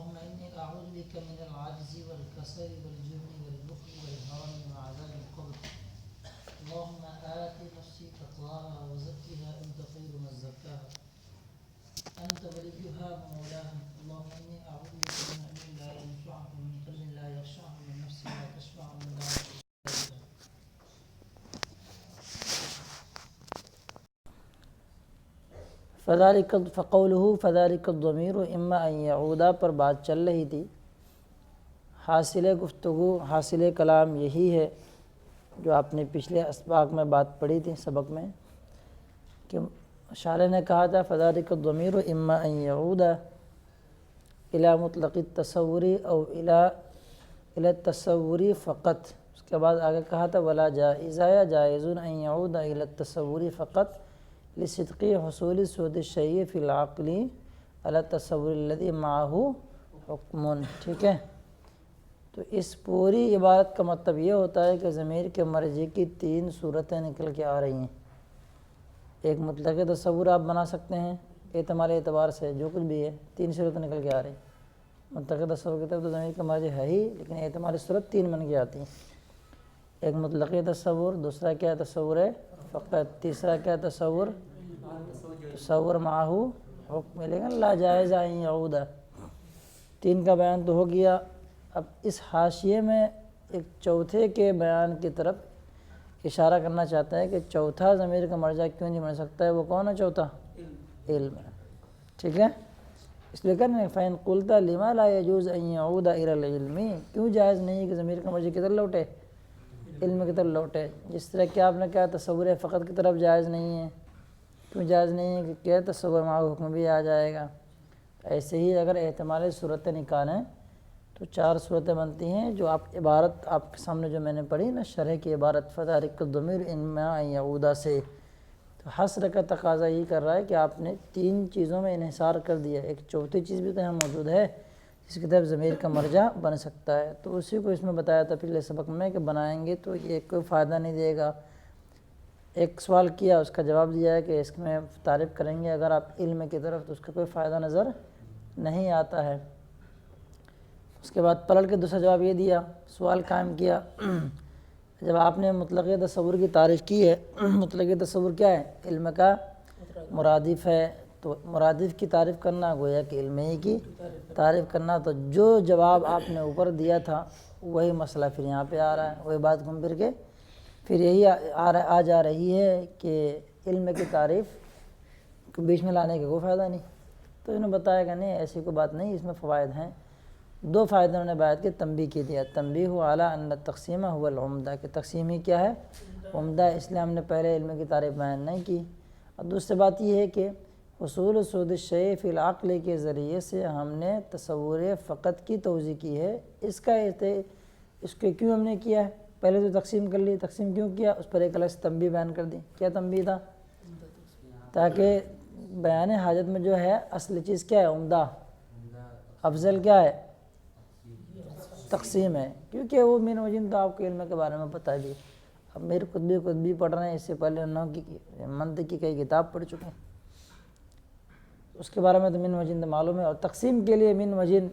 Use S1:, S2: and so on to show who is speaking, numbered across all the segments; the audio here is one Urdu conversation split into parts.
S1: اللهم إني أعوذ بك من العجز والكسل والجبن والبخل والهرم وعذاب القبر. اللهم آت نفسي تقواها وزكها أنت خير من زكاها أنت وليها ومولاها. اللهم إني أعوذ بك من علم لا ينفع ومن قلب لا يخشع ومن نفس لا تشبع ومن لا يشبع.
S2: فذلك الضمیر اما ان یعودا پر بات چل رہی تھی۔ حاصل گفتگو حاصل کلام یہی ہے جو آپ نے پچھلے اسباق میں بات پڑھی تھی سبق میں، کہ شارح نے کہا تھا فذلك الضمیر اما ان یعودا الی مطلق التصور او الی التصور فقط۔ اس کے بعد آگے کہا تھا ولا جائز جائز ان یعود الی التصور فقط لصدق حصول سود الشیء فی العقل علی التصور الذی معه حکم۔ ٹھیک ہے، تو اس پوری عبارت کا مطلب یہ ہوتا ہے کہ ضمیر کے مرجع کی تین صورتیں نکل کے آ رہی ہیں۔ ایک مطلق تصور آپ بنا سکتے ہیں احتمال اعتبار سے، جو کچھ بھی ہے تین صورتیں نکل کے آ رہی ہیں۔ مطلق تصور کی طرف تو ضمیر کا مرجع ہے ہی، لیکن احتمال صورت تین بن کے آتی ہیں۔ ایک مطلق تصور، دوسرا کیا تصور ہے فقط، تیسرا کیا تصور معه حکم، لیکن لا جائز ان یعود۔ تین کا بیان تو ہو گیا۔ اب اس حاشیے میں ایک چوتھے کے بیان کی طرف اشارہ کرنا چاہتا ہے کہ چوتھا ضمیر کا مرجع کیوں نہیں بن سکتا ہے۔ وہ کون ہے چوتھا؟ علم ہے۔ ٹھیک ہے، اس لیے کہنا ہے فَإِن قُلْتَ لِمَا لَا يَجُوزُ أَن يَعُودَ إِلَى الْعِلْمِ، کیوں جائز نہیں ہے کہ ضمیر کا مرجع کدھر لوٹے؟ علم کی طرف لوٹے۔ جس طرح کہ آپ نے کہا تصور فقط کی طرف جائز نہیں ہے، کیوں جائز نہیں ہے کہ کیا تصور معه حکم بھی آ جائے گا۔ ایسے ہی اگر احتمالی صورتیں نکالیں تو چار صورتیں بنتی ہیں، جو عبارت آپ کے سامنے جو میں نے پڑھی نا شرح کی عبارت فذلك الضمیر اما ان یعودا سے، تو حصر کا تقاضا یہ کر رہا ہے کہ آپ نے تین چیزوں میں انحصار کر دیا، ایک چوتھی چیز بھی تو یہاں موجود ہے جس کی طرف ضمیر کا مرجع بن سکتا ہے، تو اسی کو اس میں بتایا تھا پچھلے سبق میں کہ بنائیں گے تو یہ کوئی فائدہ نہیں دے گا۔ ایک سوال کیا، اس کا جواب دیا ہے کہ اس میں تعریف کریں گے اگر آپ علم کی طرف، تو اس کا کوئی فائدہ نظر نہیں آتا ہے۔ اس کے بعد پلٹ کے دوسرا جواب یہ دیا، سوال قائم کیا جب آپ نے مطلق تصور کی تعریف کی ہے، مطلق تصور کیا ہے؟ علم کا مرادف ہے، تو مرادف کی تعریف کرنا گویا کہ علم ہی کی تعریف کرنا، تو جو جواب آپ نے اوپر دیا تھا وہی مسئلہ پھر یہاں پہ آ رہا ہے، وہی بات گھوم پھر کے پھر یہی آ جا رہی ہے کہ علم کی تعریف کو بیچ میں لانے کا کوئی فائدہ نہیں۔ تو انہوں نے بتایا کہ نہیں ایسی کوئی بات نہیں، اس میں فوائد ہیں۔ دو فائدے انہوں نے بیان کے تنبیہ کی دیا، تنبیہ علی ان التقسیم هو العمدہ، کہ تقسیم ہی کیا ہے؟ عمدہ، اس لیے ہم نے پہلے علم کی تعریف بیان نہیں کی۔ اور دوسری بات یہ ہے کہ حصول سود الشیء فی العقل کے ذریعے سے ہم نے تصور فقط کی توضیح کی ہے۔ اس کے کیوں ہم نے کیا ہے؟ پہلے تو تقسیم کر لی، تقسیم کیوں کیا؟ اس پر ایک الگ سے تنبیہ بیان کر دی۔ کیا تنبیہ تھا؟ تاکہ بیان حاجت میں جو ہے اصل چیز کیا ہے؟ عمدہ، افضل کیا ہے؟ تقسیم ہے، کیونکہ وہ من وجن تو آپ کو علم کے بارے میں بتا دی۔ اب میرے قطبی پڑھ رہے ہیں، اس سے پہلے انہوں کی منطق کی کئی کتاب پڑھ چکے ہیں، اس کے بارے میں تو من وجن تو معلوم ہے، اور تقسیم کے لیے من وجن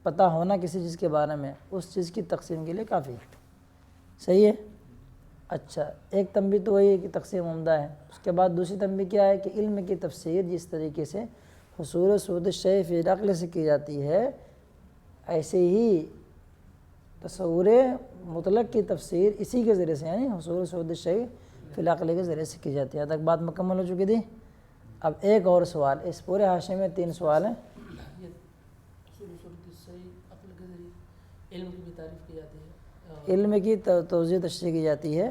S2: پتہ ہونا کسی چیز کے بارے میں اس چیز کی تقسیم کے لیے کافی ہے۔ صحیح ہے؟ اچھا، ایک تنبیہ تو وہی ہے کہ تقسیم عمدہ ہے۔ اس کے بعد دوسری تنبیہ کیا ہے کہ علم کی تفسیر جس طریقے سے حصول سود الشیء فی العقل سے کی جاتی ہے، ایسے ہی تصور مطلق کی تفسیر اسی کے ذریعے سے، یعنی حصول سود الشیء فی العقل کے ذریعے سے کی جاتی ہے۔ تک بات مکمل ہو چکی تھی۔ اب ایک اور سوال، اس پورے حاشیے میں تین سوال ہیں۔ علم کی توضیح تشریح کی جاتی ہے،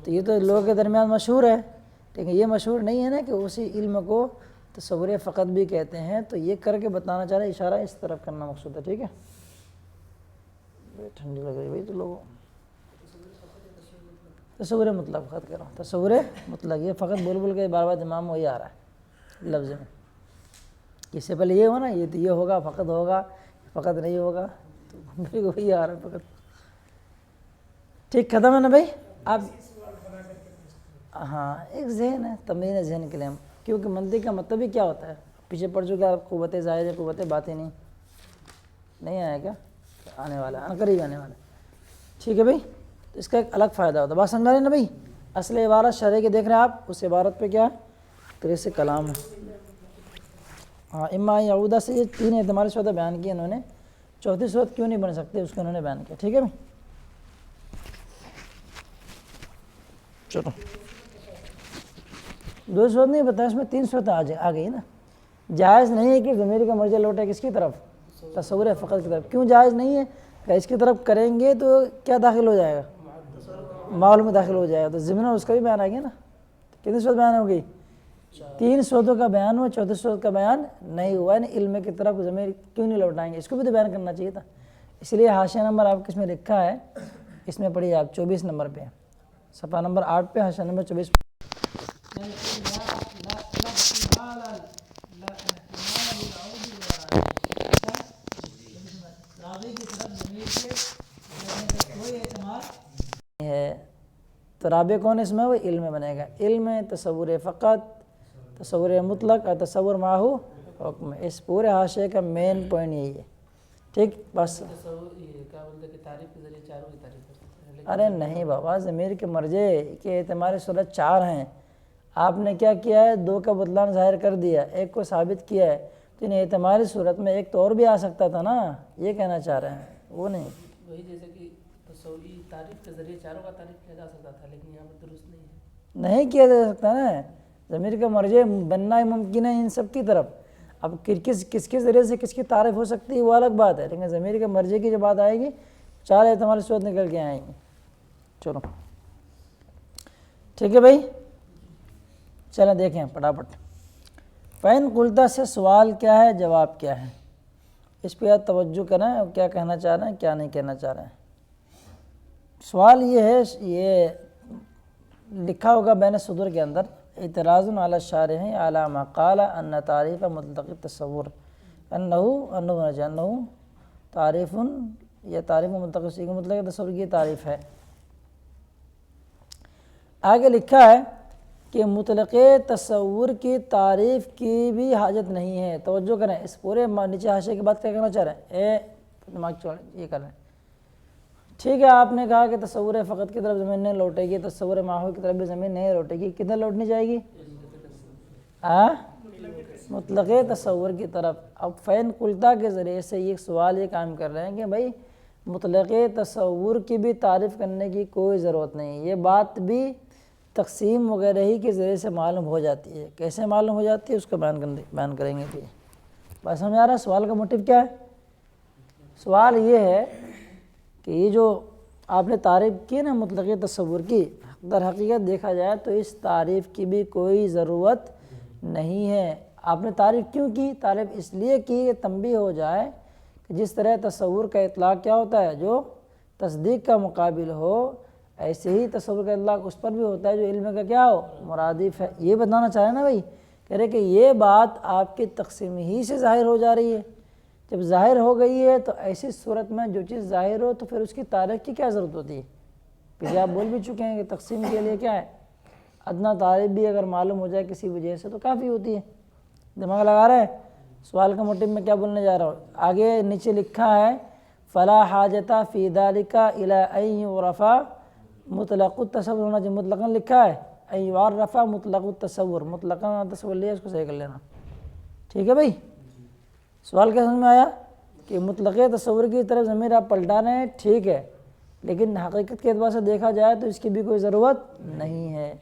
S2: تو یہ تو لوگوں کے درمیان مشہور ہے، لیکن یہ مشہور نہیں ہے نا کہ اسی علم کو تصور فقط بھی کہتے ہیں، تو یہ کر کے بتانا چاہ رہے، اشارہ اس طرف کرنا مقصود ہے۔ ٹھیک ہے، ٹھنڈی لگ رہی بھائی تو لوگوں، تصور مطلق فقط کہہ رہا ہوں، تصور مطلق، یہ فقط بول بول کے بار بار دماغ میں وہی آ رہا ہے لفظ میں، اس سے پہلے یہ ہو نا، یہ تو یہ ہوگا، فقط ہوگا، فقط نہیں ہوگا، تو میرے کو وہی آ رہا ہے فقط۔ ٹھیک، ختم ہے نا بھائی؟ آپ ہاں، ایک ذہن ہے، تمرین ذہن کے لیے ہم، کیونکہ منطق کا مطلب ہی کیا ہوتا ہے؟ پیچھے پڑ چکا ہے، قوت ظاہر ہے، قوت باطنی۔ نہیں آیا کیا؟ آنے والا ہے، قریب آنے والا ہے. ٹھیک ہے بھائی، تو اس کا ایک الگ فائدہ ہوتا ہے. بات سمجھا رہے ہیں نا بھائی؟ اصل عبارت شرح کے دیکھ رہے ہیں آپ، اس عبارت پہ کیا طرح سے کلام ہے. ہاں اما یعودہ سے یہ 3 احتمالی صورتیں بیان کی انہوں نے، چوتھی صورت کیوں نہیں بن سکتے اس کو انہوں نے بیان کیا. ٹھیک ہے بھائی، چلو دو صورت نہیں بتایا، اس میں 3 صورتیں آ گئی نا. جائز نہیں ہے کہ ضمیر کا مرجع لوٹے کس کی طرف؟ تصور فقط کی طرف. کیوں جائز نہیں ہے؟ کہ اس کی طرف کریں گے تو کیا داخل ہو جائے گا؟ معلوم میں داخل ہو جائے گا، تو ضمن اس کا بھی بیان آ گیا نا. کتنی صورت بیان ہو گئی؟ 3 صورتوں کا بیان ہوا، چوتھی صورت کا بیان نہیں ہوا. یعنی علم کی طرف ضمیر کیوں نہیں لوٹائیں گے، اس کو بھی تو بیان کرنا چاہیے تھا. اس لیے حاشیہ نمبر آپ کس میں لکھا ہے، اس میں پڑھیے آپ 24 نمبر پہ، صفحہ نمبر 8 پہ حاشیہ نمبر 24 پہ. ہے تو رابع کون اس میں؟ وہ علم بنے گا. علم تصور فقط، تصور مطلق اور تصور ماہو حکم. اس پورے حاشیے کا مین پوائنٹ یہی ہے. ٹھیک بس. ارے نہیں بابا، ضمیر کے مرجع کے احتمالی صورت 4 ہیں. آپ نے کیا کیا ہے؟ 2 کا بطلان ظاہر کر دیا، 1 کو ثابت کیا ہے. تو ان احتمالی صورت میں 1 تو اور بھی آ سکتا تھا نا، یہ کہنا چاہ رہے ہیں. وہ نہیں،
S3: وہی جیسے کہ تصوری تعریف کے ذریعے چاروں کا تعریف کیا جا سکتا تھا، لیکن یہاں پر درست نہیں ہے.
S2: نہیں کیا جا سکتا نا. ضمیر کا مرجع بننا ہی ممکن ہے ان سب کی طرف. اب کس کے ذریعے سے کس کی تعریف ہو سکتی ہے وہ الگ بات ہے، لیکن ضمیر کے مرجع کی جو بات آئے گی 4 احتمالی صورت نکل کے آئیں گی. چلو ٹھیک ہے بھائی، چلیں دیکھیں پٹافٹ. فین قلتا سے سوال کیا ہے، جواب کیا ہے، اس پہ آپ توجہ کریں. کیا کہنا چاہ رہے ہیں، کیا نہیں کہنا چاہ رہے ہیں. سوال یہ ہے، یہ لکھا ہوگا بین صدور کے اندر، اعتراض علی الشارح علی ما قال ان تعریف مطلق التصور انہ تعریف، یہ تعریف مطلق مطلق تصور کی تعریف ہے. آگے لکھا ہے کہ مطلق تصور کی تعریف کی بھی حاجت نہیں ہے. توجہ کریں، اس پورے نیچے حاشیے کے بعد کیا کہنا چاہ رہے ہیں، دماغ چھوڑ یہ کر رہے ہیں. ٹھیک ہے، آپ نے کہا کہ تصور فقط کی طرف زمین نہیں لوٹے گی، تصور ماحول کی طرف بھی زمین نہیں لوٹے گی. کدھر لوٹنی جائے گی؟ مطلق تصور کی طرف. اب فین قلتا کے ذریعے سے یہ سوال یہ کام کر رہے ہیں کہ بھائی مطلق تصور کی بھی تعریف کرنے کی کوئی ضرورت نہیں. یہ بات بھی تقسیم وغیرہ ہی کے ذریعے سے معلوم ہو جاتی ہے. کیسے معلوم ہو جاتی ہے اس کو بیان کریں گے. بس سمجھ آ رہا ہے سوال کا موٹیو کیا ہے؟ سوال یہ ہے کہ یہ جو آپ نے تعریف کی نا مطلق تصور کی، در حقیقت دیکھا جائے تو اس تعریف کی بھی کوئی ضرورت نہیں ہے. آپ نے تعریف کیوں کی؟ تعریف اس لیے کی کہ تنبیہ ہو جائے کہ جس طرح تصور کا اطلاق کیا ہوتا ہے، جو تصدیق کا مقابل ہو، ایسے ہی تصور کا اطلاق اس پر بھی ہوتا ہے جو علم کا کیا ہو، مرادف ہے. یہ بتانا چاہ رہے ہیں نا بھائی، کہہ رہے کہ یہ بات آپ کی تقسیم ہی سے ظاہر ہو جا رہی ہے. جب ظاہر ہو گئی ہے تو ایسی صورت میں جو چیز ظاہر ہو تو پھر اس کی تعریف کی کیا ضرورت ہوتی ہے؟ پھر آپ بول بھی چکے ہیں کہ تقسیم کے لیے کیا ہے، ادنا تعریف بھی اگر معلوم ہو جائے کسی وجہ سے تو کافی ہوتی ہے. دماغ لگا رہے ہیں؟ سوال کا موٹیو میں کیا بولنے جا رہا ہوں. آگے نیچے لکھا ہے فلا حاجت فی ذلک الی ان یعرف مطلق التصور، ہونا جو مطلقاً لکھا ہے ان یعرف مطلق التصور، مطلقاً تصور لیا، اس کو صحیح کر لینا. ٹھیک ہے بھائی، سوال کیا سمجھ میں آیا کہ مطلق تصور کی طرف ضمیر آپ پلٹا رہے ہیں، ٹھیک ہے، لیکن حقیقت کے اعتبار سے دیکھا جائے تو اس کی بھی کوئی ضرورت نہیں ہے.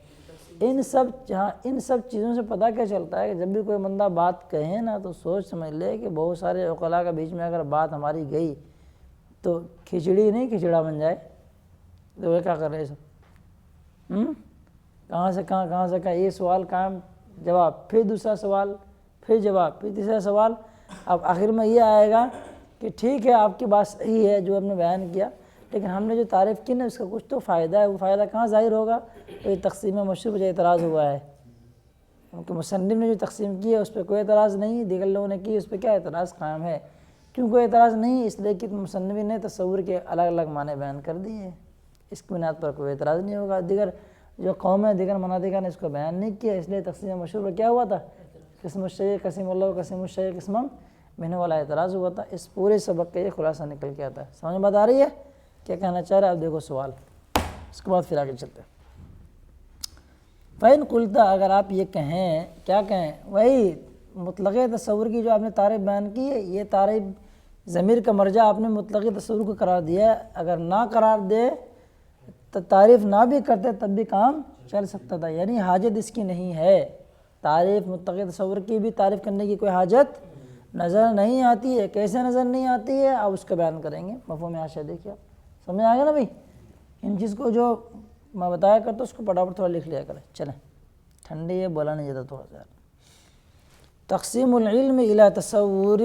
S2: ان سب چیزوں سے پتہ کیا چلتا ہے کہ جب بھی کوئی بندہ بات کہے نا تو سوچ سمجھ لے کہ بہت سارے عقلاء کے بیچ میں اگر بات ہماری گئی تو کھچڑی نہیں کھچڑا بن جائے. تو وہ کیا کر رہے سب کہاں سے کہاں یہ سوال کام جواب، پھر دوسرا سوال، پھر جواب، پھر تیسرا سوال. اب آخر میں یہ آئے گا کہ ٹھیک ہے آپ کی بات صحیح ہے جو ہم نے بیان کیا، لیکن ہم نے جو تعریف کی نا اس کا کچھ تو فائدہ ہے. وہ فائدہ کہاں ظاہر ہوگا؟ تو یہ تقسیم مشروع جو اعتراض ہوا ہے، کیونکہ مصنف نے جو تقسیم کی ہے اس پہ کوئی اعتراض نہیں، دیگر لوگوں نے کی اس پہ کیا اعتراض قائم ہے. کیوں کوئی اعتراض نہیں؟ اس لیے کہ مصنف نے تصور کے الگ الگ معنی بیان کر دیے ہیں، اس کی بنیاد پر کوئی اعتراض نہیں ہوگا. دیگر جو قوم ہے، دیگر مناطق نے اس کو بیان نہیں کیا، اس لیے تقسیم مشروع کیا ہوا تھا، قسم الشیء قسم اللہ قسم الشیء قسم بہنوں والا اعتراض ہوا تھا۔ اس پورے سبق کا یہ خلاصہ نکل کے آتا ہے۔ سمجھ میں بات آ رہی ہے کیا کہنا چاہ رہا ہے؟ اب دیکھو سوال، اس کے بعد پھر آگے چلتے ہیں۔ فَإِن قُلْتَ، اگر آپ یہ کہیں، کیا کہیں؟ وہی مطلق تصور کی جو آپ نے تعریف بیان کی ہے، یہ تعریف ضمیر کا مرجع آپ نے مطلق تصور کو قرار دیا ہے۔ اگر نہ قرار دے تو تعریف نہ بھی کرتے تب بھی کام چل سکتا تھا، یعنی حاجت اس کی نہیں ہے۔ تعریف مطلق تصور کی بھی تعریف کرنے کی کوئی حاجت نظر نہیں آتی ہے۔ کیسے نظر نہیں آتی ہے آپ اس کا بیان کریں گے۔ مفہوم حاشیہ دیکھیے، آپ سمجھ آئے گا نا بھائی؟ ان چیز کو جو میں بتایا کرتا اس کو پٹافٹ تھوڑا لکھ لیا کریں۔ چلیں، ٹھنڈی ہے، بولا نہیں جاتا تھوڑا سا۔ تقسیم العلم الی تصور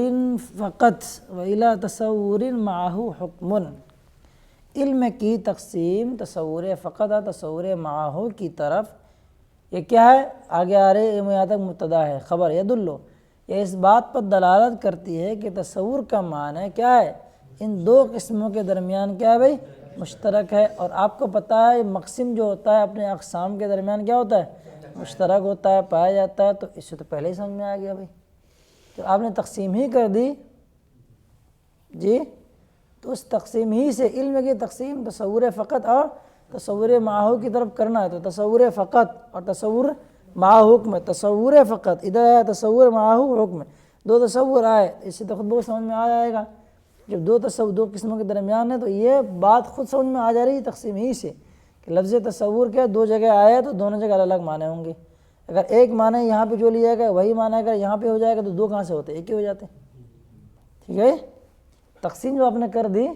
S2: فقط و الی تصور معہ حکم۔ علم کی تقسیم تصور فقط اور تصور معہ کی طرف، یہ کیا ہے؟ آگے آ رہے یہاں تک مبتدا ہے، خبر یدلو، یہ اس بات پر دلالت کرتی ہے کہ تصور کا معنی کیا ہے؟ ان دو قسموں کے درمیان کیا ہے بھائی؟ مشترک ہے۔ اور آپ کو پتہ ہے مقسم جو ہوتا ہے اپنے اقسام کے درمیان کیا ہوتا ہے؟ مشترک ہوتا ہے، پایا جاتا ہے۔ تو اس سے تو پہلے ہی سمجھ میں آ گیا بھائی، تو آپ نے تقسیم ہی کر دی جی، تو اس تقسیم ہی سے علم کی تقسیم تصور فقط اور تصور معہ کی طرف کرنا ہے۔ تو تصور فقط اور تصور معہ حکم، تصور فقط ادھر ہے، تصور معہ حکم، دو تصور آئے، اس سے تو خود بہت سمجھ میں آ جائے گا۔ جب دو قسموں کے درمیان ہے تو یہ بات خود سمجھ میں آ جا رہی ہے تقسیم ہی سے کہ لفظ تصور کیا دو جگہ آیا ہے تو دونوں جگہ الگ معنی ہوں گے۔ اگر ایک معنی یہاں پہ جو لیا گیا وہی معنی اگر یہاں پہ ہو جائے گا تو دو کہاں سے ہوتے؟ ایک ہی ہو جاتے، ٹھیک ہے؟ تقسیم جو آپ نے کر دی،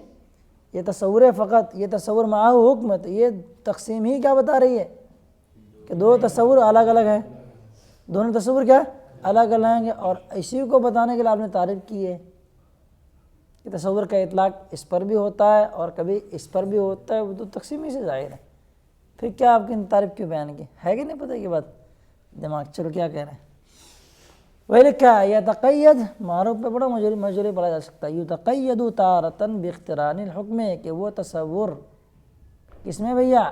S2: یہ تصور فقط، یہ تصور معہ حکم، تو یہ تقسیم ہی کیا بتا رہی ہے کہ دو تصور الگ الگ ہیں، دونوں تصور کیا الگ الگ ہیں۔ اور اسی کو بتانے کے لیے آپ نے تعریف کی ہے کہ تصور کا اطلاق اس پر بھی ہوتا ہے اور کبھی اس پر بھی ہوتا ہے، وہ تو تقسیم ہی سے ظاہر ہے۔ پھر کیا آپ کی تعریف کیوں بیان کی ہے کہ نہیں پتہ کی بات؟ دماغ چلو کیا کہہ رہے ہیں؟ وہی لکھا ہے یتقید، معروف پہ بڑا مجروری پڑھا جا سکتا ہے، یتقید تارتاً باقتران الحکم، کہ وہ تصور کس میں بھیا؟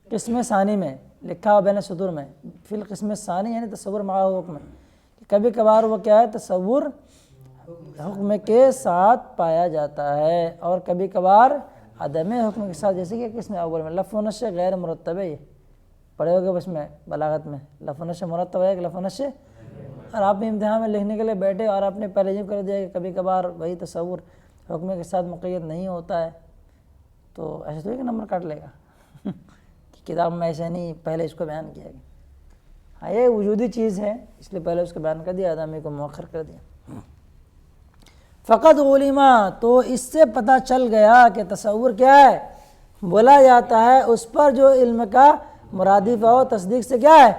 S2: قسم ثانی میں، لکھا ہوا بین سطور میں، فی القسم ثانی یعنی تصور معہ حکم، کبھی کبھار وہ کیا ہے؟ تصور حکم کے ساتھ پایا جاتا ہے اور کبھی کبھار عدم حکم کے ساتھ، جیسے کہ قسم اول میں لفظ و نشر غیر مرتب ہے، یہ پڑھے ہوگے اس میں بلاغت میں، لفظ و نشر مرتب ہے کہ لفظ و نشر، اور آپ نے امتحان میں لکھنے کے لیے بیٹھے اور آپ نے پہلے یہ کر دیا کہ کبھی کبھار وہی تصور حکم کے ساتھ مقید نہیں ہوتا ہے، تو ایسے تو ایک نمبر کاٹ لے گا کہ کتاب میں ایسے نہیں، پہلے اس کو بیان کیا گیا۔ ہاں یہ وجودی چیز ہے اس لیے پہلے اس کو بیان کر دیا، آدمی کو مؤخر کر دیا۔ فقط علما، تو اس سے پتہ چل گیا کہ تصور کیا ہے؟ بولا جاتا ہے اس پر جو علم کا مرادف ہو، تصدیق سے کیا ہے؟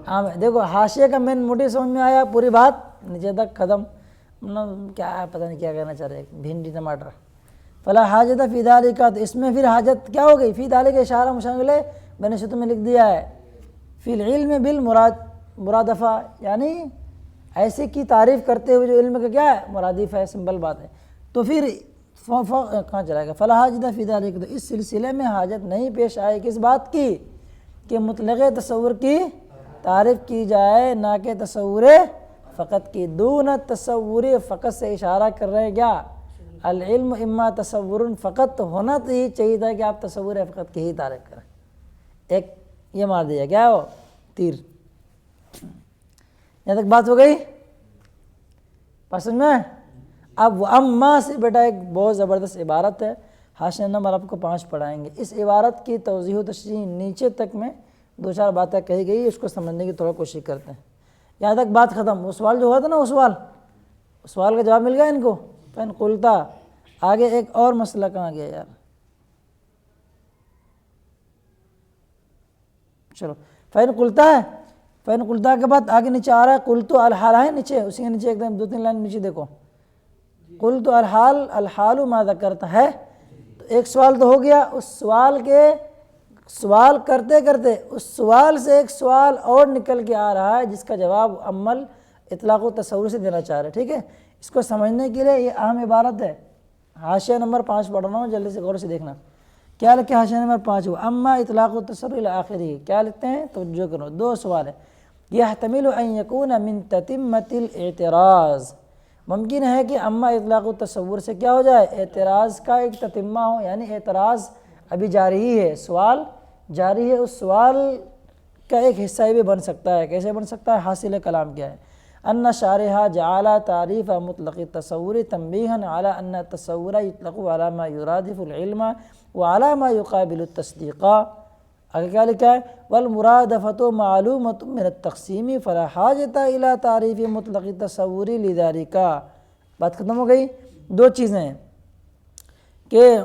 S2: عام ہے۔ دیکھو حاشیے کا مین موٹیو سمجھ میں آیا، پوری بات نیچے تک ختم، کیا ہے پتہ نہیں کیا کہنا چاہ رہے، بھنڈی ٹماٹر۔ فلا حاجت فی ذالک، تو اس میں پھر حاجت کیا ہو گئی؟ فی ذالک اشارہ مشغلے بین شتوں میں لکھ دیا ہے، فی العلم بالمرادفہ، یعنی ایسے کی تعریف کرتے ہوئے جو علم کا کیا ہے؟ مرادف ہے، سمپل بات ہے۔ تو پھر کہاں چلا گیا؟ فلا حاجت فی ذالک، تو اس سلسلے میں حاجت نہیں پیش آئی کس بات کی؟ کہ مطلق تصور کی تعریف کی جائے، نہ کہ تصور فقط کی۔ دون تصور فقط سے اشارہ کر رہے ہیں کیا؟ العلم اما تصور فقط، تو ہونا تو یہ چاہیے تھا کہ آپ تصور فقط کی ہی تعریف کریں۔ ایک یہ مار دیا کیا ہو تیر، یہاں تک بات ہو گئی پسند میں؟ اب وہ اما سے بیٹا ایک بہت زبردست عبارت ہے، حاشیہ نمبر آپ کو 5 پڑھائیں گے۔ اس عبارت کی توضیح و تشریح نیچے تک میں 2-4 باتیں کہی گئی، اس کو سمجھنے کی تھوڑا کوشش کرتے ہیں۔ یہاں تک بات ختم۔ وہ سوال جو ہوا تھا نا، وہ سوال کا جواب مل گیا ان کو؟ فین قلتا، آگے ایک اور مسئلہ کہاں گیا یار؟ چلو فین قلتا ہے، فین قلتا کے بعد آگے نیچے آ رہا ہے قلتو الحال ہے نیچے، اسی کے نیچے ایک دم 2-3 لائن نیچے دیکھو، قلتو الحال ما ذکرت ہے۔ تو ایک سوال تو ہو گیا، اس سوال کرتے کرتے اس سوال سے ایک سوال اور نکل کے آ رہا ہے جس کا جواب عمل اطلاق و تصور سے دینا چاہ رہے ہیں، ٹھیک ہے؟ اس کو سمجھنے کے لیے یہ اہم عبارت ہے۔ حاشیہ نمبر 5 پڑھ رہا ہوں، جلدی سے غور سے دیکھنا کیا لکھے حاشیہ نمبر 5 ہو، اما اطلاق و تصور الی آخری، کیا لکھتے ہیں؟ توجہ کرو، 2 سوال ہے۔ یحتمل ان یکون من تتمۃ الاعتراض ممکن ہے کہ اما اطلاق التصور سے کیا ہو جائے، اعتراض کا ایک تتمہ ہو، یعنی اعتراض ابھی جاری ہی ہے، سوال جاری ہے، اس سوال کا ایک حصہ یہ بھی بن سکتا ہے۔ کیسے بن سکتا ہے؟ حاصل کلام کیا ہے؟ ان شارحہ جعل تعریف مطلق التصور تنبیہا علی ان التصور یطلق علی ما یرادف العلم وعلی ما یقابل التصدیق۔ آگے کیا لکھا ہے؟ والمرادفۃ معلومۃ من التقسیم فلا حاجۃ الی تعریف مطلق التصور لذالک۔ بات ختم ہو گئی۔ دو چیزیں ہیں کہ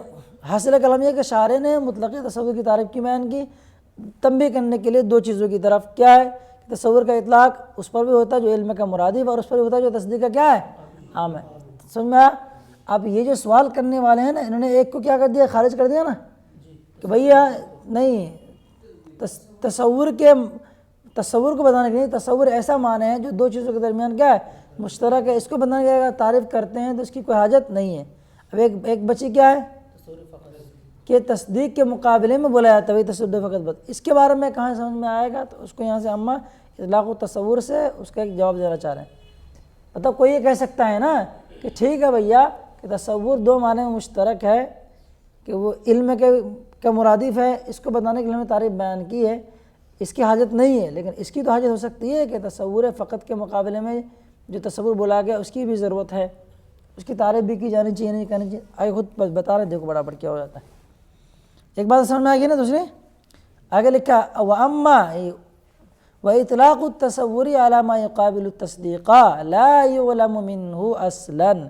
S2: حاصل کلام یہ کہ شارح نے مطلق تصور کی تعریف کی بیان کی، تنبیہ کرنے کے لیے دو چیزوں کی طرف۔ کیا ہے؟ تصور کا اطلاق اس پر بھی ہوتا ہے جو علم کا مرادف، اور اس پر بھی ہوتا ہے جو تصدیق کا کیا ہے، عام ہے۔ سمجھ میں آیا؟ اب یہ جو سوال کرنے والے ہیں نا، انہوں نے ایک کو کیا کر دیا، خارج کر دیا نا، کہ بھیا نہیں، تصور کو بتانے کے لیے تصور ایسا معنی ہے جو دو چیزوں کے درمیان کیا ہے، مشترک ہے، اس کو بتانے کے لیے اگر تعریف کرتے ہیں تو اس کی کوئی حاجت نہیں ہے۔ اب ایک بچی کیا ہے کہ تصدیق کے مقابلے میں بولا جاتا ہے تصور فقط بس، اس کے بارے میں کہاں سمجھ میں آئے گا؟ تو اس کو یہاں سے اما اطلاق التصور سے اس کا ایک جواب دینا چاہ رہے ہیں۔ مطلب کوئی یہ کہہ سکتا ہے نا کہ ٹھیک ہے بھیا کہ تصور دو معنی میں مشترک ہے، کہ وہ علم کا مرادف ہے، اس کو بتانے کے لیے ہمیں تعریف بیان کی ہے، اس کی حاجت نہیں ہے، لیکن اس کی تو حاجت ہو سکتی ہے کہ تصور فقط کے مقابلے میں جو تصور بولا گیا اس کی بھی ضرورت ہے، اس کی تعریف بھی کی جانی چاہیے، نہیں کرنی چاہیے۔ آگے خود بتا رہے ہیں، دیکھو برابر کیا ہو جاتا ہے۔ ایک بات سمجھ میں آ گئی نا دوسری؟ آگے لکھا وَأَمَّا وَإِطْلَاقُ التَّصَوُّرِ عَلَى مَا يُقَابِلُ التَّصْدِيقَ لَا يُعْلَمُ مِنْهُ أَصْلًا،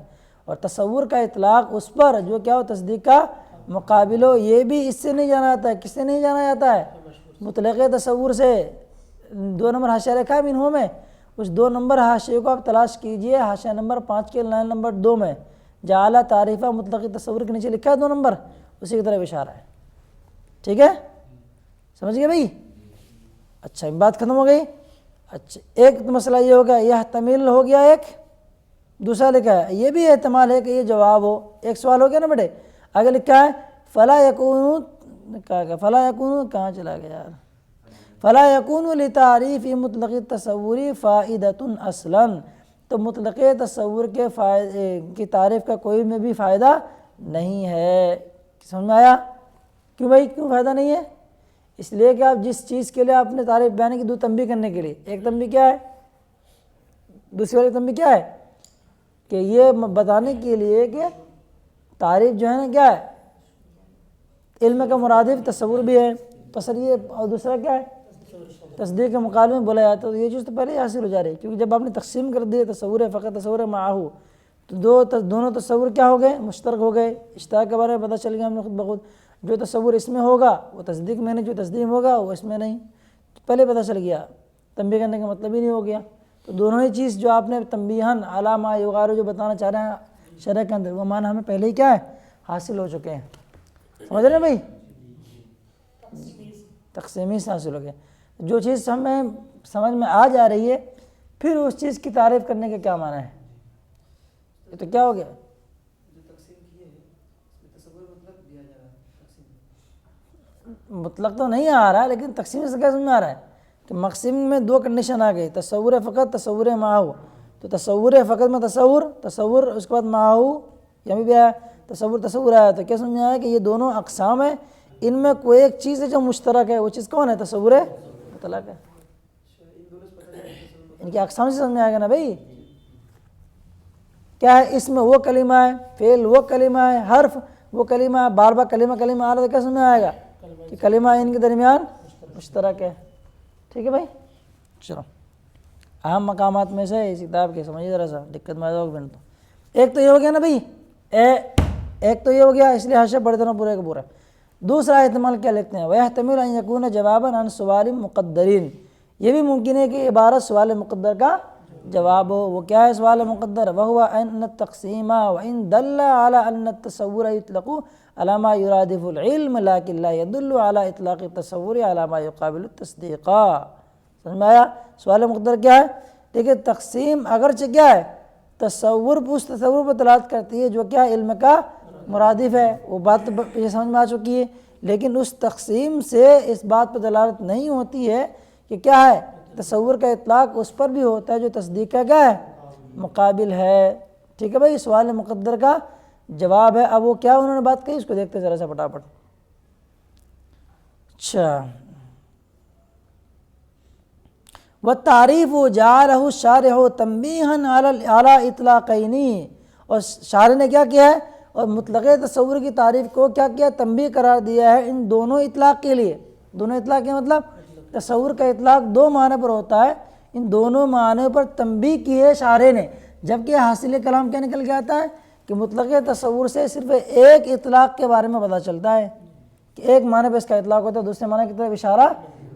S2: اور تصور کا اطلاق اس پر جو کیا ہو تصدیق کا مقابل ہو، یہ بھی اس سے نہیں جانا جاتا ہے۔ کس سے نہیں جانا جاتا ہے؟ مطلق تصور سے۔ 2 نمبر حاشیہ لکھا ہے منہو میں، اس 2 نمبر حاشیے کو آپ تلاش کیجئے، حاشیہ نمبر 5 کے لائن نمبر 2 میں جعل تعریفہ مطلق تصور کے نیچے لکھا ہے 2 نمبر، اسی کی طرف اشارہ ہے۔ ٹھیک ہے، سمجھ گئے بھائی؟ اچھا بات ختم ہو گئی۔ اچھا ایک مسئلہ یہ ہو گیا، یہ تمیل ہو گیا، ایک دوسرا لکھا ہے یہ بھی احتمال ہے کہ یہ جواب ہو۔ ایک سوال ہو گیا نا بیٹے، آگے لکھا ہے فلا یکون، فلا یکون کہاں چلا گیا یار، فلا یکون لتعریف مطلق التصور فائدۃ اصلا، تو مطلق تصور کی تعریف کا کوئی میں بھی فائدہ نہیں ہے۔ سمجھ میں آیا؟ کیوں بھائی کیوں فائدہ نہیں ہے؟ اس لیے کہ آپ جس چیز کے لیے آپ نے تعریف بیان کی، 2 تنبیہ کرنے کے لیے، ایک تنبیہ کیا ہے، دوسری والی تنبیہ کیا ہے، کہ یہ بتانے کے لیے کہ تعریف جو ہے نا کیا ہے، علم کا مرادف تصور بھی ہے، پسر یہ، اور دوسرا کیا ہے، تصدیق کے مقابلے میں بولا جاتا ہے۔ تو یہ چیز تو پہلے ہی حاصل ہو جا رہی ہے، کیونکہ جب آپ نے تقسیم کر دی تصور ہے فقط تصور معاہو، تو دونوں تصور کیا ہو گئے، مشترک ہو گئے۔ اشتراک کے بارے میں پتہ چل گیا ہم نے خود بخود، جو تصور اس میں ہوگا وہ تصدیق میں نہیں، جو تصدیق ہوگا وہ اس میں نہیں، پہلے پتہ چل گیا، تنبیہ کرنے کا مطلب ہی نہیں ہو گیا۔ تو دونوں ہی چیز جو آپ نے تنبیہاً علی ما یغار جو بتانا چاہ رہے ہیں شرح کے اندر، وہ معنی ہمیں پہلے ہی کیا ہے، حاصل ہو چکے ہیں۔ سمجھ رہے ہیں بھائی؟ تقسیمی سے حاصل ہو گئے۔ جو چیز ہمیں سمجھ میں آ جا رہی ہے، پھر اس چیز کی تعریف کرنے کا کیا معنی ہے؟ یہ تو کیا ہو گیا، مطلق تو نہیں آ رہا ہے، لیکن تقسیم سے کیا سمجھ میں آ رہا ہے کہ مقسم میں 2 کنڈیشن آ گئی، تصور فقط، تصور معاہو۔ تو تصور فقط میں تصور اس کے بعد معاہو، یہاں بھی آیا تصور آیا، تو کیا سمجھ میں آیا کہ یہ دونوں اقسام ہیں، ان میں کوئی ایک چیز ہے جو مشترک ہے، وہ چیز کون ہے، تصور مطلق ہے۔ ان کی اقسام سے سمجھ میں آئے گا نا بھائی، کیا ہے، اس میں وہ کلمہ ہے، فعل وہ کلمہ ہے، حرف وہ کلمہ ہے، بار بار کلمہ آ رہا ہے، تو کیا سمجھ میں آئے گا کہ کلمہ ان کے درمیان مشترک ہے۔ ٹھیک ہے بھائی، چلو اہم مقامات میں سے اس کتاب کے سمجھیے ذرا سا، دقت میں آ بن تو ایک تو یہ ہو گیا نا بھائی، ایک تو یہ ہو گیا، اس لیے حاشیہ پڑھ دینا پورے کا پورا۔ دوسرا احتمال کیا لکھتے ہیں، وَيَحْتَمِلُ أَن يَكُونَ جَوَابًا عَنْ سُؤَالٍ مُقَدَّرٍ، یہ بھی ممکن ہے کہ عبارت سوال مقدر کا جواب ہو۔ وہ کیا ہے سوال مقدر؟ وَهُوَ أَنَّ التَّقْسِيمَ وَإِن دَلَّ عَلَى أَنَّ التَّصَوُّرَ يُطْلَقُ عَلَى مَا يُرَادِفُ الْعِلْمَ لَكِنْ لَا يَدُلُّ عَلَى إطلاق التصور عَلى مَا يُقابل التصدیق۔ سمجھ میں آیا؟ سوال مقدر کیا ہے؟ دیکھیں تقسیم اگرچہ کیا ہے، تصور اس تصور پر دلالت کرتی ہے جو کیا علم کا مرادف ہے، وہ بات تو پیچھے سمجھ میں آ چکی ہے، لیکن اس تقسیم سے اس بات پر دلالت نہیں ہوتی ہے کہ کیا ہے، تصور کا اطلاق اس پر بھی ہوتا ہے جو تصدیق کا کیا ہے، مقابل ہے۔ ٹھیک ہے بھائی، سوال مقدر کا جواب ہے۔ اب وہ کیا انہوں نے بات کہی، اس کو دیکھتے ذرا سا پٹافٹ۔ اچھا، والتعریف جعلہ الشارح تنبیہا علی اطلاقین، اور شارح نے کیا کیا ہے، اور مطلق تصور کی تعریف کو کیا کیا، تنبیہ قرار دیا ہے ان دونوں اطلاق کے لیے۔ دونوں اطلاق کے مطلب تصور کا اطلاق دو معنی پر ہوتا ہے، ان دونوں معنی پر تنبیہ کی ہے شارح نے۔ جبکہ حاصل کلام کیا نکل کے آتا ہے کہ مطلق تصور سے صرف ایک اطلاق کے بارے میں پتہ چلتا ہے کہ ایک معنی پہ اس کا اطلاق ہوتا ہے، دوسرے معنی کی طرف اشارہ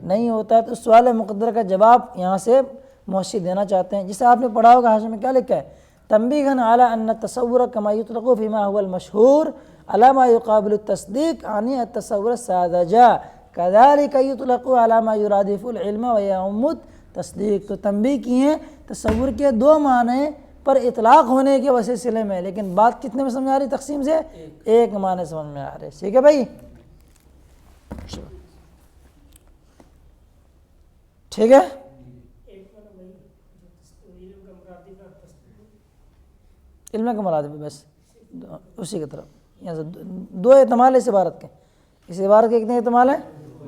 S2: نہیں ہوتا ہے۔ تو اس سوال مقدر کا جواب یہاں سے محشی دینا چاہتے ہیں، جسے آپ نے پڑھا ہوگا حاشیے میں کیا لکھا ہے، تنبیہا علی ان التصور کما یطلق فیما هو المشہور علی ما یقابل التصدیق عنی التصور الساذجہ کذلک یطلق علی ما یرادف العلم ویعم التصدیق۔ تو تنبیہ کی ہیں تصور کے دو معنی پر اطلاق ہونے کے سلسلے میں، لیکن بات کتنے میں سمجھ آ رہی تقسیم سے، ایک معنی سمجھ میں آ رہی۔ ٹھیک ہے بھائی، ٹھیک ہے، علم کا مراد ہے بس اسی کی طرف۔ یہاں سے دو احتمال اس عبارت کے، اس عبارت کے کتنے احتمال ہیں،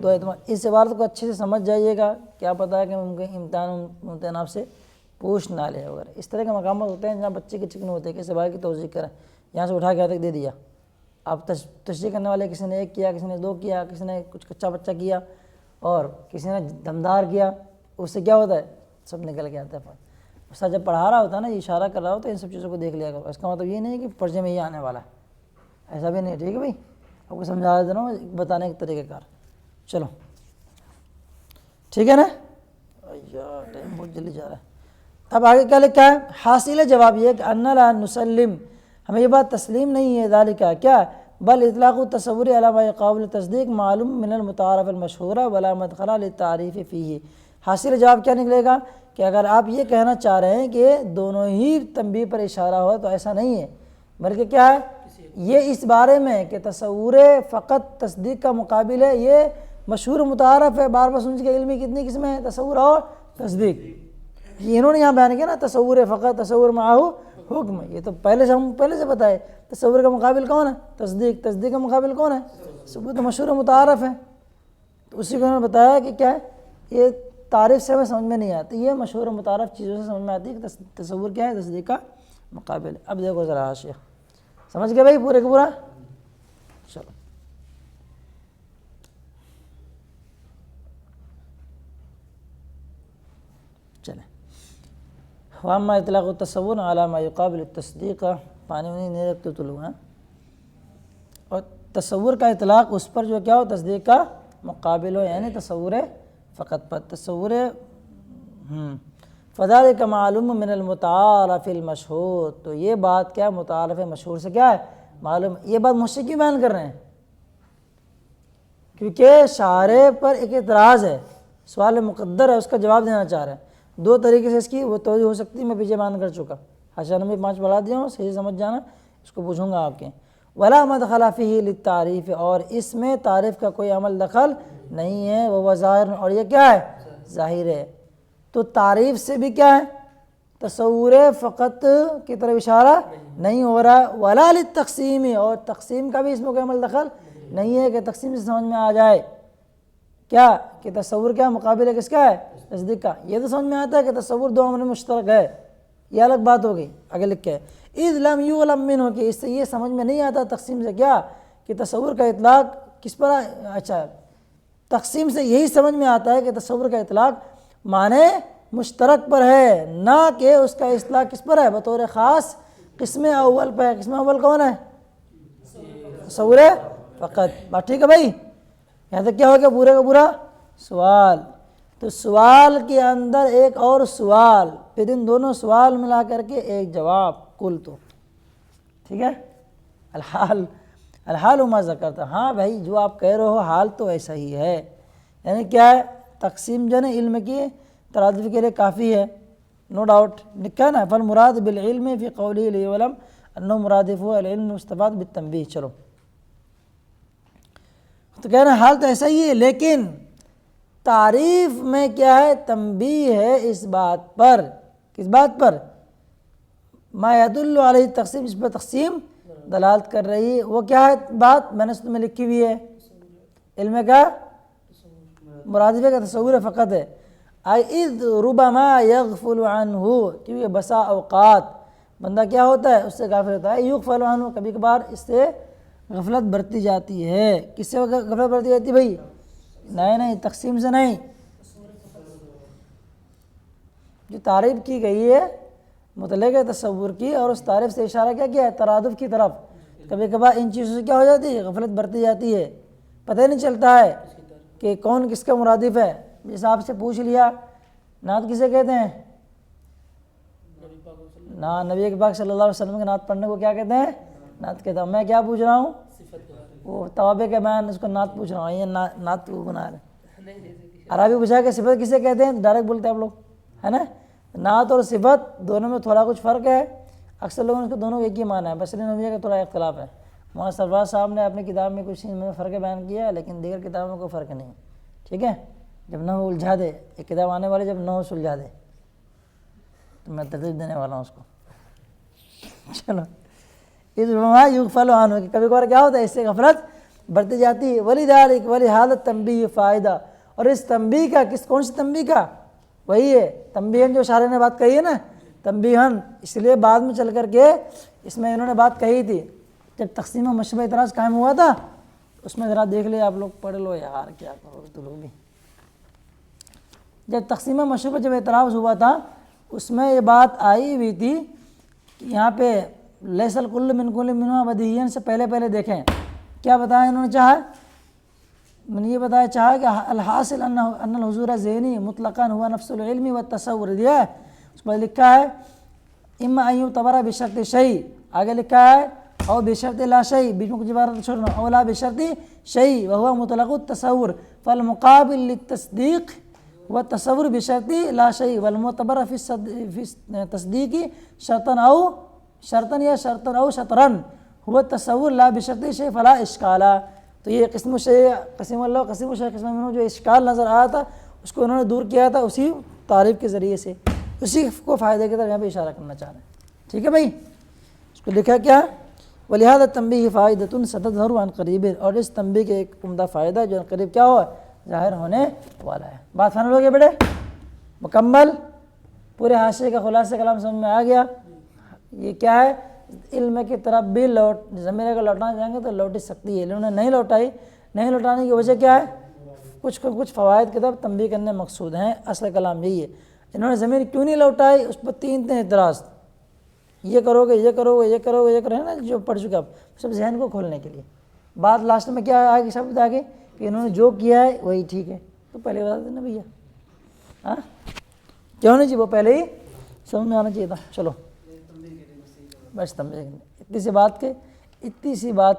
S2: دو احتمال۔ اس عبارت کو اچھے سے سمجھ جائیے گا، کیا پتہ ہے کہ ممکن امتحان آپ سے پوچھ نہ لے وغیرہ۔ اس طرح کے مقامات ہوتے ہیں جہاں بچے کے چکن ہوتے ہیں کہ اس عبارت کی توضیح کریں، یہاں سے اٹھا کے تک دے دیا۔ اب تشریح کرنے والے کسی نے ایک کیا، کسی نے دو کیا، کسی نے کچھ کچا بچہ کیا، اور کسی نے دمدار کیا، اس سے کیا ہوتا ہے، سب نکل کے آتا ہے۔ استاد جب پڑھا رہا ہوتا ہے نا، یہ اشارہ کر رہا ہوتا ہے، ان سب چیزوں کو دیکھ لیا کرو۔ اس کا مطلب یہ نہیں کہ پرچے میں یہ آنے والا ہے، ایسا بھی نہیں۔ ٹھیک ہے بھائی، آپ کو سمجھا دیتا ہوں بتانے کے طریقہ کار۔ چلو ٹھیک ہے نا، یار ٹائم بہت جلدی جا رہا ہے۔ اب آگے کیا لکھا ہے، حاصل جواب یہ کہ ان لا نسلم، ہمیں یہ بات تسلیم نہیں ہے، ذالک کیا، بل اطلاق التصور علی ما قابل تصدیق معلوم من المتعارف المشہور ولا مدخل للتعریف فیہ۔ حاصل جواب کیا نکلے گا کہ اگر آپ یہ کہنا چاہ رہے ہیں کہ دونوں ہی تنبیہ پر اشارہ ہوا تو ایسا نہیں ہے، بلکہ کیا ہے، یہ اس بارے میں کہ تصور فقط تصدیق کا مقابل ہے، یہ مشہور متعارف ہے، بار بار سن کے علمی کتنی قسمیں ہیں، تصور اور تصدیق۔ یہ انہوں نے یہاں بیان کیا نا، تصور فقط، تصور معہو حکم، یہ تو پہلے سے پتہ ہے۔ تصور کا مقابل کون ہے، تصدیق، تصدیق کا مقابل کون ہے، ثبوت مشہور متعارف ہے۔ تو اسی کو انہوں نے بتایا کہ کیا ہے، یہ تعریف سے ہمیں سمجھ میں نہیں آتی، یہ مشہور متعارف چیزوں سے سمجھ میں آتی ہے کہ تصور کیا ہے، تصدیق کا مقابل ہے۔ اب دیکھو ذرا حاشیہ، سمجھ گئے بھائی پورے کا پورا؟ چلو چلیں، واما اطلاق التصور علی ما یقابل التصدیق، پانی میں نہیں رکھتے طلوع ہیں، اور تصور کا اطلاق اس پر جو کیا ہو، تصدیق کا مقابل ہو، یعنی تصور فقط پر، تصور فذلک معلوم من المتعارف المشہور۔ تو یہ بات کیا، متعارف مشہور سے کیا ہے، معلوم۔ یہ بات مجھ سے کیوں بیان کر رہے ہیں، کیونکہ شارح پر ایک اعتراض ہے، سوال مقدر ہے، اس کا جواب دینا چاہ رہے ہیں۔ دو طریقے سے اس کی وہ توجہ ہو سکتی ہے، میں پیچھے بیان کر چکا، حاشیہ نمبر 5 بڑھا دیا ہوں، صحیح سمجھ جانا، اس کو پوچھوں گا آپ کے۔ ولا مدخل فیہ للتعریف، اور اس میں تعریف کا کوئی عمل دخل نہیں ہے، وہ ظاہر، اور یہ کیا ہے، ظاہر ہے۔ تو تعریف سے بھی کیا ہے، تصور فقط کی طرف اشارہ نہیں ہو رہا، ولا للتقسیم، اور تقسیم کا بھی اس میں کوئی عمل دخل نہیں ہے کہ تقسیم سے سمجھ میں آ جائے کیا کہ تصور کیا مقابل ہے کس کا ہے، تصدیق کا۔ یہ تو سمجھ میں آتا ہے کہ تصور دو عمل مشترک ہے، یہ الگ بات ہو گئی۔ آگے لکھ کے اذ لم یعلم منہ، کہ اس سے یہ سمجھ میں نہیں آتا تقسیم سے کیا کہ تصور کا اطلاق کس پر اچھا، تقسیم سے یہی سمجھ میں آتا ہے کہ تصور کا اطلاق معنی مشترک پر ہے، نہ کہ اس کا اطلاق کس پر ہے، بطور خاص قسم اول پہ ہے۔ قسم اول کون ہے، تصور فقط۔ بات ٹھیک ہے بھائی، یہاں تک کیا ہو گیا پورے کا پورا سوال۔ تو سوال کے اندر ایک اور سوال، پھر ان دونوں سوال ملا کر کے ایک جواب، کل تو ٹھیک ہے، الحال ما ذکرتا، ہاں بھائی جو آپ کہہ رہے ہو حال تو ایسا ہی ہے، یعنی کیا ہے، تقسیم جو ہے نا علم کی ترادف کے لیے کافی ہے، نو ڈاؤٹ لکھا ہے نا، فالمراد بالعلم فی قوله لیعلم انه مرادف هو العلم مستفاد بالتنبیہ۔ چلو تو کہہ رہے ہیں حال تو ایسا ہی ہے، لیکن تعریف میں کیا ہے، تنبیہ ہے اس بات پر، کس بات پر، ما یدل علیہ تقسیم، اس پر تقسیم دلالت کر رہی ہے۔ وہ کیا ہے بات؟ میں نے اس میں لکھی ہوئی ہے، علم کا مرادفے کا تصور فقط ہے۔ اذ ربما یغفل عنہ، کیونکہ بسا اوقات بندہ کیا ہوتا ہے؟ اس سے غافل ہوتا ہے۔ یغفل عنہ، کبھی کبھار اس سے غفلت برتی جاتی ہے۔ کس سے غفلت برتی جاتی ہے بھائی؟ نہیں تقسیم سے نہیں، جو تعریف کی گئی ہے مطلق تصور کی، اور اس تعریف سے اشارہ کیا ہے؟ ترادف کی طرف۔ کبھی کبھار ان چیزوں سے کیا ہو جاتی ہے؟ غفلت برتی جاتی ہے، پتہ نہیں چلتا ہے کہ کون کس کا مرادف ہے۔ جیسے آپ سے پوچھ لیا نعت کسے کہتے ہیں؟ نبی پاک صلی اللہ علیہ وسلم کے نعت پڑھنے کو کیا کہتے ہیں؟ نعت کہتا ہوں۔ میں کیا پوچھ رہا ہوں؟ وہ توابع کے بیان، اس کو نعت پوچھ رہا ہوں، یہ نعت کو بنا رہے ہیں۔ عربی پوچھا کہ صفت کسے کہتے ہیں؟ ڈائریکٹ بولتے ہیں آپ لوگ، ہے نا؟ نعت اور صفت دونوں میں تھوڑا کچھ فرق ہے، اکثر لوگوں نے اس کو دونوں ایک ہی مانا ہے، بصری نویہ کا تھوڑا اختلاف ہے۔ مولانا سرفراز صاحب نے اپنی کتاب میں کچھ میں فرق بیان کیا ہے، لیکن دیگر کتابوں میں کوئی فرق نہیں، ٹھیک ہے؟ جب نحو الجھا دے، ایک کتاب آنے والی جب نحو سلجھا دے، تو میں ترتیب دینے والا ہوں اس کو۔ چلو، اس ربما یغفل عنہ، کہ کبھی کبھار کیا ہوتا ہے؟ اس سے غفلت برتی جاتی ہے۔ ولذالک، ولہذا تنبیہ فائدہ، اور اس تنبیہ کا کون سی تنبیہ کا؟ وہی ہے تنبیہن جو شارح نے بات کہی ہے نا، تنبیہن، اس لیے بعد میں چل کر کے اس میں انہوں نے بات کہی تھی جب تقسیم مشبہ اعتراض قائم ہوا تھا، اس میں ذرا دیکھ لے آپ لوگ، پڑھ لو یار، کیا کرو گے تو لوگ بھی۔ جب تقسیم مشبہ جب اعتراض ہوا تھا، اس میں یہ بات آئی ہوئی تھی کہ یہاں پہ لیس الکل من کل منہا بدیہین سے پہلے دیکھیں کیا بتایا انہوں نے چاہا، میں نے یہ بتایا چاہا کہ الحاصل ان الحضور ذہنی مطلقاً ہوا نفس العلم والتصور، دیا ہے اس پر لکھا ہے اما ان یعتبر بشرط شیء، آگے لکھا ہے او بشرط لا شیء، بیچ میں کچھ عبارت چھوڑنا، او لا بشرط شیء وهو مطلق التصور، فالمقابل للتصدیق والتصور بشرط لا شیء، والمعتبر في التصدیق شرطا او شطرا هو التصور لا بشرط شیء فلا اشکال۔ تو یہ قسم اللہ قسم منہ جو اشکال نظر آیا تھا اس کو انہوں نے دور کیا تھا اسی تعریف کے ذریعے سے، اسی کو فائدے کی طرف یہاں پہ اشارہ کرنا چاہ رہے ہیں، ٹھیک ہے بھائی؟ اس کو لکھا کیا؟ ولہذا تنبیہ فائدۃ ستظہر عن قریب، اور اس تنبیہ کے ایک عمدہ فائدہ جو عن قریب کیا ہوا؟ ظاہر ہونے والا ہے۔ بات فائنل ہو گیا بیٹے؟ مکمل، پورے حاشیے کا خلاصہ کلام سمجھ میں آ گیا؟ یہ کیا ہے؟ علم کی طرف بھی ضمیر اگر لوٹانا چاہیں گے تو لوٹ سکتی ہے، انہوں نے نہیں لوٹائی، نہیں لوٹانے کی وجہ کیا ہے؟ کچھ فوائد کی طرف تنبیہ کرنے مقصود ہیں، اصل کلام یہی ہے۔ انہوں نے ضمیر کیوں نہیں لوٹائی؟ اس پر تین اعتراض، یہ کرو گے، یہ کرو گے، یہ کرو گے، یہ کرو گے نا، جو پڑھ چکے اب سب ذہن کو کھولنے کے لیے۔ بات لاسٹ میں کیا آگے شبد آگے کہ انہوں نے جو کیا ہے وہی ٹھیک ہے، تو پہلے بتا دینا بھیا، ہاں کیوں نہیں جی؟ وہ پہلے ہی سمجھ میں آنا چاہیے تھا۔ چلو بس اتنی سی بات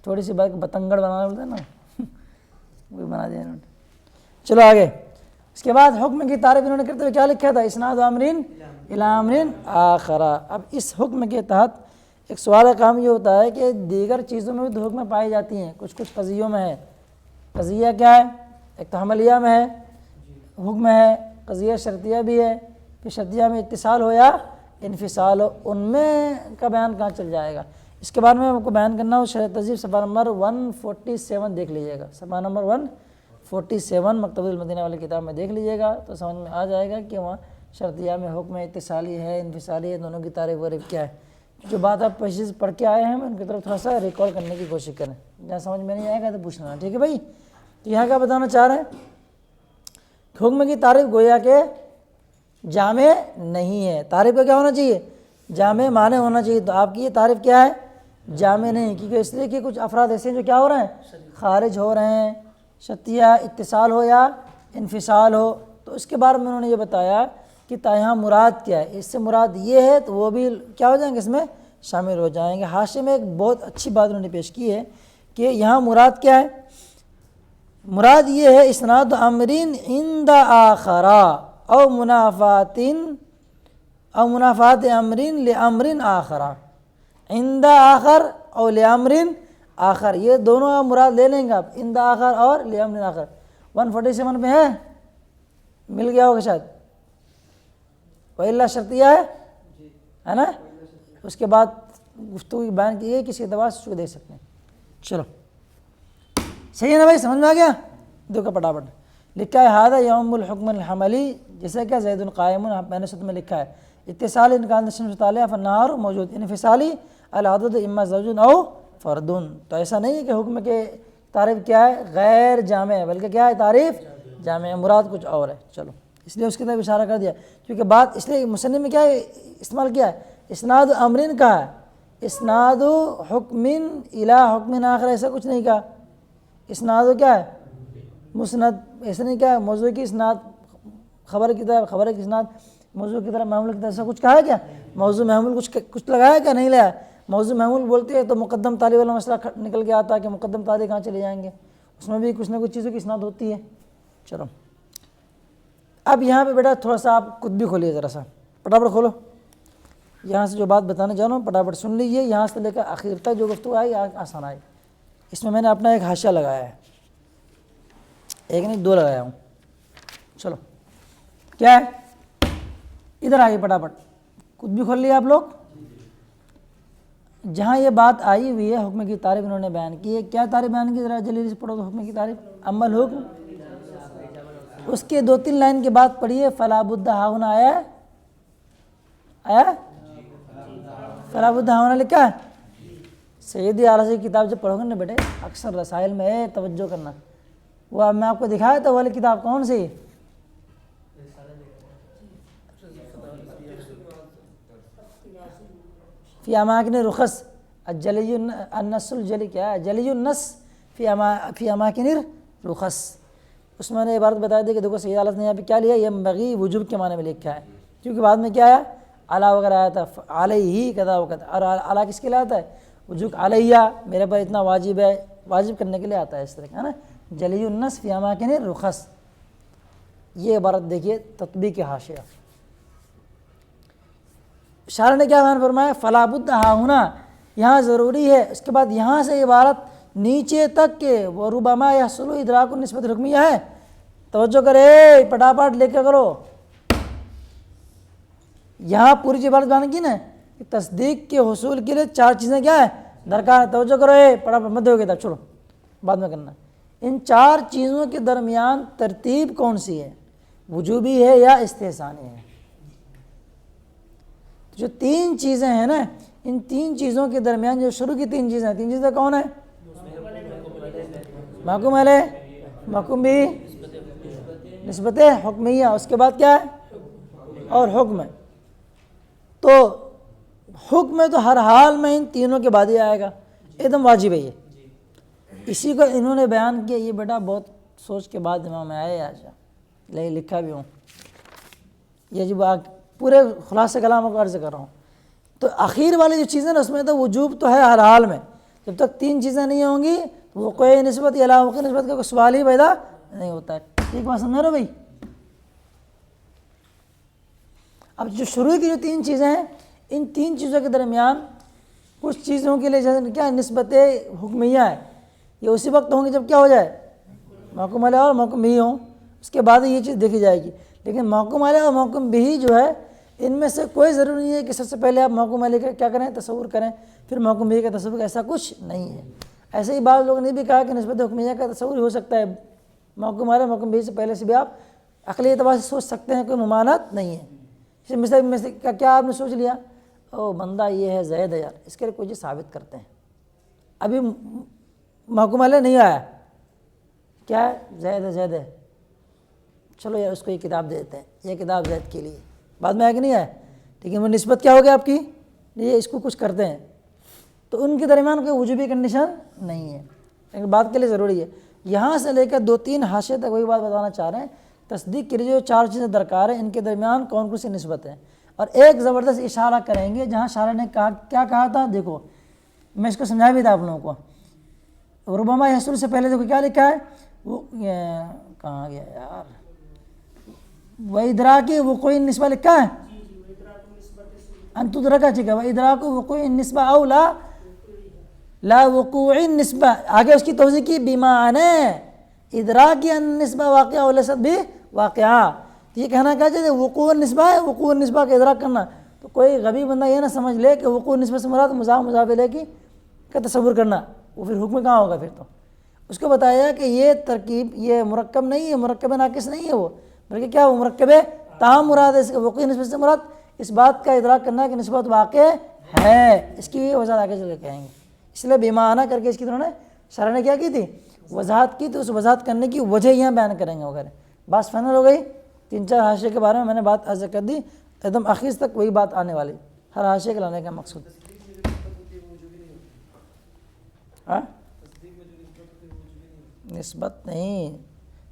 S2: تھوڑی سی بات بتنگڑ بنانا بولتے ہیں نا، وہی بنا دیا انہوں نے۔ چلو آگے، اس کے بعد حکم کی تعریف انہوں نے کرتے ہوئے کیا لکھا تھا؟ اسناد امرین الی امرین آخر۔ اب اس حکم کے تحت ایک سوال کام یہ ہوتا ہے کہ دیگر چیزوں میں بھی تو حکمیں پائی جاتی ہیں، کچھ قضیوں میں ہے۔ قضیہ کیا ہے؟ ایک تو حملیہ میں ہے حکم ہے، قضیہ شرطیہ بھی ہے، کہ شرطیہ میں اتصال ہو یا انفصال ہو، ان میں کا بیان کہاں چل جائے گا؟ اس کے بارے میں آپ کو بیان کرنا ہو، شرح تہذیب صفحہ نمبر 147 دیکھ لیجیے گا، صفحہ نمبر 147 مکتبۃ المدینہ والی کتاب میں دیکھ لیجیے گا تو سمجھ میں آ جائے گا کہ وہاں شرطیہ میں حکم اتصالی ہے، انفصالی ہے، دونوں کی تعریف وریف کیا ہے۔ جو بات آپ پڑھ کے آئے ہیں ان کی طرف تھوڑا سا ریکال کرنے کی کوشش کریں، جہاں سمجھ میں نہیں آئے گا تو پوچھنا، ٹھیک ہے بھائی؟ تو یہاں کیا بتانا چاہ رہے ہیں؟ حکم کی تعریف گویا کہ جامع نہیں ہے۔ تعریف کا کیا ہونا چاہیے؟ جامع معنی ہونا چاہیے۔ تو آپ کی یہ تعریف کیا ہے؟ جامع نہیں، کیونکہ اس لیے کہ کچھ افراد ایسے ہیں جو کیا ہو رہے ہیں؟ خارج ہو رہے ہیں، شرطیہ اتصال ہو یا انفصال ہو۔ تو اس کے بارے میں انہوں نے یہ بتایا کہ یہاں مراد کیا ہے، اس سے مراد یہ ہے، تو وہ بھی کیا ہو جائیں گے؟ اس میں شامل ہو جائیں گے۔ حاشیے میں ایک بہت اچھی بات انہوں نے پیش کی ہے کہ یہاں مراد کیا ہے؟ مراد یہ ہے اسناد امرین عند آخرا او منافات امرین لامرین آخرا، عند آخر او لامرین آخر، یہ دونوں آپ مراد لے لیں گے آپ، عند آخر اور لامرین آخر۔ 147 پہ ہے، مل گیا ہوگا شاید، وَإِلَّا شرطیہ ہے نا؟ اس کے بعد گفتگو بیان کی ہے کسی اعتبار سے اس کو دیکھ سکتے ہیں. چلو صحیح ہے نا بھائی, سمجھ میں آ گیا؟ دیکھو پٹافٹ لکھا ہے ہادہ یوم الحکم الحملی, جیسے کہ زید القائم میں نے سطح میں لکھا ہے اتصال انکان شمس طالعہ فالنہار موجود, انفصالی العدد اما زوج او فردن. تو ایسا نہیں ہے کہ حکم کے تعریف کیا ہے غیر جامع ہے, بلکہ کیا ہے تعریف جامع ہے, مراد کچھ اور ہے. چلو اس لیے اس کی طرف اشارہ کر دیا, کیونکہ بات اس لیے مصنف میں کیا ہے استعمال کیا ہے, اسناد امرین کہا ہے, اسناد حکم الی حکم آخر ایسا کچھ نہیں کہا. اسناد کیا ہے مسند, ایسا نہیں کہا موضوع کی اسناد, خبر کی طرف خبر کی اسناد, موضوع کی طرف محمول کی طرف ایسا کچھ کہا ہے کیا؟ موضوع محمول کچھ لگایا کیا؟ نہیں لیا. موضوع محمول بولتے ہیں تو مقدم تالی والا مسئلہ نکل کے آتا ہے کہ مقدم تالی کہاں چلے جائیں گے, اس میں بھی کچھ نہ کچھ چیزوں کی اسناد ہوتی ہے. چلو اب یہاں پہ بیٹا تھوڑا سا آپ خود بھی کھولیے, ذرا سا پٹافٹ کھولو. یہاں سے جو بات بتانے جا رہا ہوں پٹافٹ سن لیجیے, یہاں سے لے کر آخر تک جو گفتگو آئی آسان آئی. اس میں نے اپنا ایک حاشیہ لگایا ہے, ایک نہیں دو لگایا ہوں. چلو کیا ہے, ادھر آئیے پٹافٹ, خود بھی کھول لیے آپ لوگ. جہاں یہ بات آئی ہوئی ہے حکم کی تعریف انہوں نے بیان کی ہے, کیا تعریف بیان کی ذرا جلدی سے پڑھو تو حکم کی تعریف. اما الحکم, اس کے 2-3 لائن کے بعد پڑھیے فلا بد ہاہنا آیا آیا, فلا بد ہاہنا لکھا ہے. سیدی اعلیٰ کی کتاب جب پڑھو گے نا بیٹے, اکثر رسائل میں توجہ کرنا, وہ میں آپ کو دکھایا تھا والی کتاب کون سی, فی اماکن رخص الجلی النص الجلی, کیا ہے جلی النص فی اماکن رخص. اس میں نے عبارت بتا دی کہ دیکھو سید اعلیٰ نے یہاں پہ کیا لیا, یہ مغی وجوب کے معنی میں لکھا ہے, کیونکہ بعد میں کیا ہے علی وغیرہ آیا تھا, علیہ کذا وکذا, اور علی کس کے لیے آتا ہے وجوب, علیہ میرے پر اتنا واجب ہے, واجب کرنے کے لیے آتا ہے اس طرح کا, ہے نا. جلی النص فی اماکن رخص, یہ عبارت دیکھیے تطبیق حاشیہ. شارح نے کیا بیان فرمایا, فلا بد ہاہنا, یہاں ضروری ہے. اس کے بعد یہاں سے عبارت نیچے تک کے وہ ربما یحصل ادراک النسبت الحکمیہ ہے. توجہ کرے پٹاپٹ لے کے کرو. یہاں پوری جو عبارت بیان کی نا, تصدیق کے حصول کے لیے 4 چیزیں کیا ہے درکار ہے. توجہ کرو, پٹاپٹ مت دو گے تب, چھوڑو بعد میں کرنا. ان 4 چیزوں کے درمیان ترتیب کون سی ہے, وجوبی ہے یا استحسانی ہے. جو 3 چیزیں ہیں نا, ان 3 چیزوں کے درمیان جو شروع کی 3 چیزیں ہیں, 3 چیزیں کون ہیں, محکوم علیہ, محکوم بھی, نسبت حکمیہ, اس کے بعد کیا ہے اور حکم ہے. تو حکم ہے تو ہر حال میں ان تینوں کے بعد ہی آئے گا, ایک دم واجب ہے یہ. اسی کو انہوں نے بیان کیا, یہ بیٹا بہت سوچ کے بعد دماغ میں آیا, آج لکھا بھی ہوں, یہ جب پورے خلاصے کلام کو عرض کر رہا ہوں. تو آخر والی جو چیزیں نا اس میں تو وجوب تو ہے ہر حال میں, جب تک 3 چیزیں نہیں ہوں گی وہ کوئی نسبت یا لا وقع نسبت کا کوئی سوال ہی پیدا نہیں ہوتا ہے. ٹھیک بات سمجھ رہے ہو بھائی. اب جو شروع کی جو 3 چیزیں ہیں, ان 3 چیزوں کے درمیان کچھ چیزوں کے لیے جیسے کیا نسبت حکمیہ ہے, یہ اسی وقت ہوں گی جب کیا ہو جائے محکوم علیہ اور محکوم بھی ہوں, اس کے بعد یہ چیز دیکھی جائے گی. لیکن محکوم علیہ اور محکوم بھی جو ہے ان میں سے کوئی ضروری نہیں ہے کہ سب سے پہلے آپ محکوم علیہ کا کیا کریں تصور کریں پھر محکوم بھی کا تصور, ایسا کچھ نہیں ہے. ایسے ہی بعض لوگوں نے بھی کہا کہ نسبت حکمیہ کا تصور ہو سکتا ہے, محکوم علیہ محکوم بھی سے پہلے سے بھی آپ عقلی اعتبار سے سوچ سکتے ہیں, کوئی ممانعت نہیں ہے. مثل کیا آپ نے سوچ لیا او بندہ یہ ہے زید ہے یار, اس کے لیے کوئی چیز ثابت کرتے ہیں, ابھی محکوم علیہ نہیں آیا, کیا ہے زید ہے, زید ہے, چلو یار اس کو یہ کتاب دے دیتے ہیں, یہ کتاب زید کے لیے, بعد میں آیا کہ نہیں آیا, لیکن وہ نسبت کیا ہو گیا آپ کی, یہ اس کو کچھ کرتے ہیں. تو ان کے درمیان کوئی وجوبی کنڈیشن نہیں ہے, لیکن بات کے لیے ضروری ہے. یہاں سے لے کر 2-3 حاشیے تک وہی بات بتانا چاہ رہے ہیں, تصدیق کے لیے جو 4 چیزیں درکار ہیں ان کے درمیان کون کون سی نسبت ہے. اور ایک زبردست اشارہ کریں گے جہاں شارح نے کہا, کیا کہا تھا, دیکھو میں اس کو سمجھا بھی تھا آپ لوگوں کو. ربما یحصل سے پہلے دیکھو کیا لکھا ہے, وہ کہاں گیا یار, وَإِدْرَاكِ وُقُوعِ النِّسْبَةِ لکھا ہے, انتو درکا, ٹھیک ہے, وَإِدْرَاكُ وُقُوعِ النِّسْبَةِ أَوْ لا وقوع النسبہ, آگے اس کی توضیح کی بمعنی ادراک النسبہ واقعہ ولیست بھی واقعہ. یہ کہنا کیا چاہیے, وقوع النسبہ ہے, وقوع النسبہ کا ادراک کرنا, تو تو کوئی غبی بندہ یہ نہ سمجھ لے کہ وقوع نسبت سے مراد مضاف الیہ کی کا تصور کرنا، وہ پھر حکم کہاں ہوگا پھر تو. اس کو بتایا کہ یہ ترکیب یہ مرکب نہیں ہے، مرکب ناقص نہیں ہے وہ، بلکہ کیا وہ مرکب تام مراد ہے. اس کا وقوع نسبت سے مراد اس بات کا ادراک کرنا ہے کہ نسبت واقع ہے. اس کی وضاحت آگے چل کے کہیں گے. اس لیے بیمانہ کر کے اس کی انہوں نے شرح نے کیا کی تھی، وضاحت کی تھی. اس وضاحت کرنے کی وجہ یہاں بیان کریں گے وغیرہ. بات فائنل ہو گئی. 3-4 حاشیے کے بارے میں نے بات عرض کر دی، ایک دم آخر تک وہی بات آنے والی، ہر حاشیے کے لانے کا مقصود. ہاں نسبت نہیں،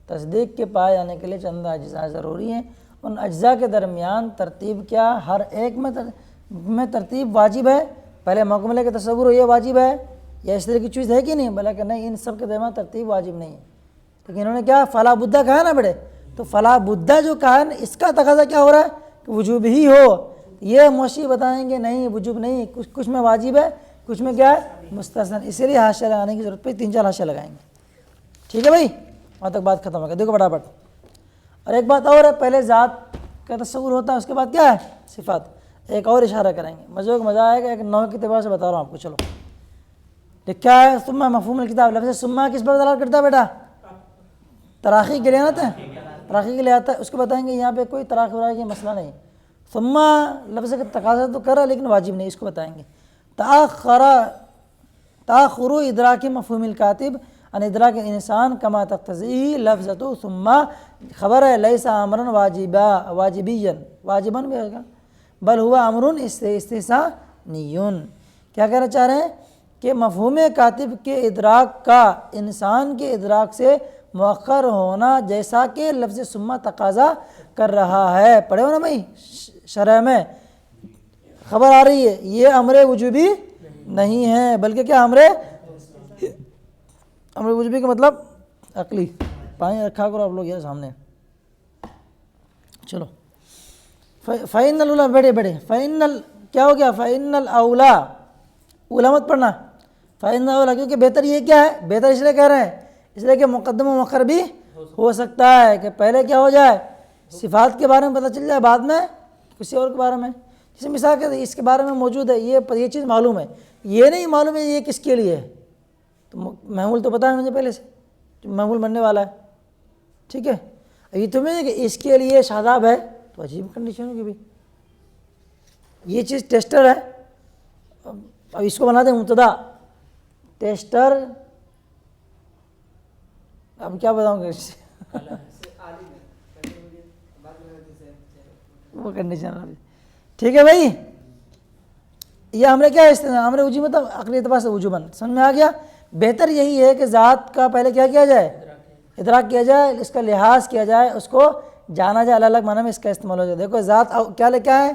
S2: تصدیق کے پائے جانے کے لیے چند اجزاء ضروری ہیں. ان اجزاء کے درمیان ترتیب کیا، ہر ایک میں ترتیب واجب ہے. پہلے مکملے کا تصور یہ واجب ہے یا اس طرح کی چیز ہے کہ نہیں، بلکہ نہیں، ان سب کے درمیان ترتیب واجب نہیں ہے. لیکن انہوں نے کیا فلا بدہ کہا نا بیٹے، تو فلا بدہ جو کہا نا اس کا تقاضا کیا ہو رہا ہے کہ وجوب ہی ہو. یہ موشی بتائیں گے نہیں وجوب نہیں، کچھ میں واجب ہے، کچھ میں کیا ہے مستثنا. اسی لیے حاشیہ لگانے کی ضرورت پہ 3-4 حاشیہ لگائیں گے. ٹھیک ہے بھائی، وہاں تک بات ختم ہو گئی. دیکھو فٹافٹ. اور ایک بات اور ہے، پہلے ذات کا تصور ہوتا ہے، اس کے بعد کیا ہے صفات. ایک اور اشارہ کریں گے، مزے کو مزہ آئے گا. ایک نوع کے اعتبار سے بتا رہا ہوں آپ کو. چلو لکھا ہے ثم مفہوم الکتاب. لفظ ثم کس پر دلالت کرتا ہے بیٹا؟ تراخی کے لیے آتا ہے، تراخی کے لیے آتا ہے. اس کو بتائیں گے یہاں پہ کوئی تراخی وراخی کا مسئلہ نہیں. ثم لفظ کا تقاضا تو کر رہا ہے لیکن واجب نہیں. اس کو بتائیں گے تاخر ادراک مفہوم الکاتب ان ادراک انسان کما تقتضی لفظۃ ثم. خبر ہے لیس امرا واجبیا، واجبا بھی ہوگا، بل ہوا امر استثنائی. کیا کہنا چاہ رہے ہیں کہ مفہوم کاتب کے ادراک کا انسان کے ادراک سے مؤخر ہونا جیسا کہ لفظ ثم تقاضا کر رہا ہے. پڑھے ہو نا بھائی شرح میں، خبر آ رہی ہے. یہ امر وجوبی نہیں ہے بلکہ کیا امر وجوبی کا مطلب عقلی. پانی رکھا کرو آپ لوگ یہ سامنے. چلو فَإِنَّ الْأَوْلَىٰ بیٹھے فَإِنَّ کیا ہو گیا، فَإِنَّ الْأَوْلَىٰ اولا مت پڑھنا، فَإِنَّ الْأَوْلَىٰ کیونکہ بہتر یہ کیا ہے، بہتر اس لیے کہہ رہے ہیں اس لیے کہ مقدم و مؤخر بھی ہو سکتا ہے کہ پہلے کیا ہو جائے صفات کے بارے میں پتہ چل جائے، بعد میں کسی اور کے بارے میں. جیسے مثال کے اس کے بارے میں موجود ہے، یہ چیز معلوم ہے، یہ نہیں معلوم ہے یہ کس کے لیے ہے. تو محمول تو پتہ ہے مجھے پہلے سے جو محمول بننے والا ہے. ٹھیک ہے، یہ تمہیں کہ اس کے لیے شاداب ہے تو عجیب کنڈیشن ہوگی بھائی. یہ چیز ٹیسٹر ہے، اب اس کو بنا دیں مبتدا ٹیسٹر. اب کیا بتاؤں گا وہ کنڈیشن. ٹھیک ہے بھائی، یہ ہم نے کیا استعمال ہم نے وجوب مطلب عقلی اعتبار سے وجوباً سمجھ میں آ گیا. بہتر یہی ہے کہ ذات کا پہلے کیا کیا جائے، ادراک کیا جائے، اس کا لحاظ کیا جائے، اس کو جانا جائے، الگ الگ معنی میں اس کا استعمال ہو جائے. دیکھو ذات کیا لے کے آئے،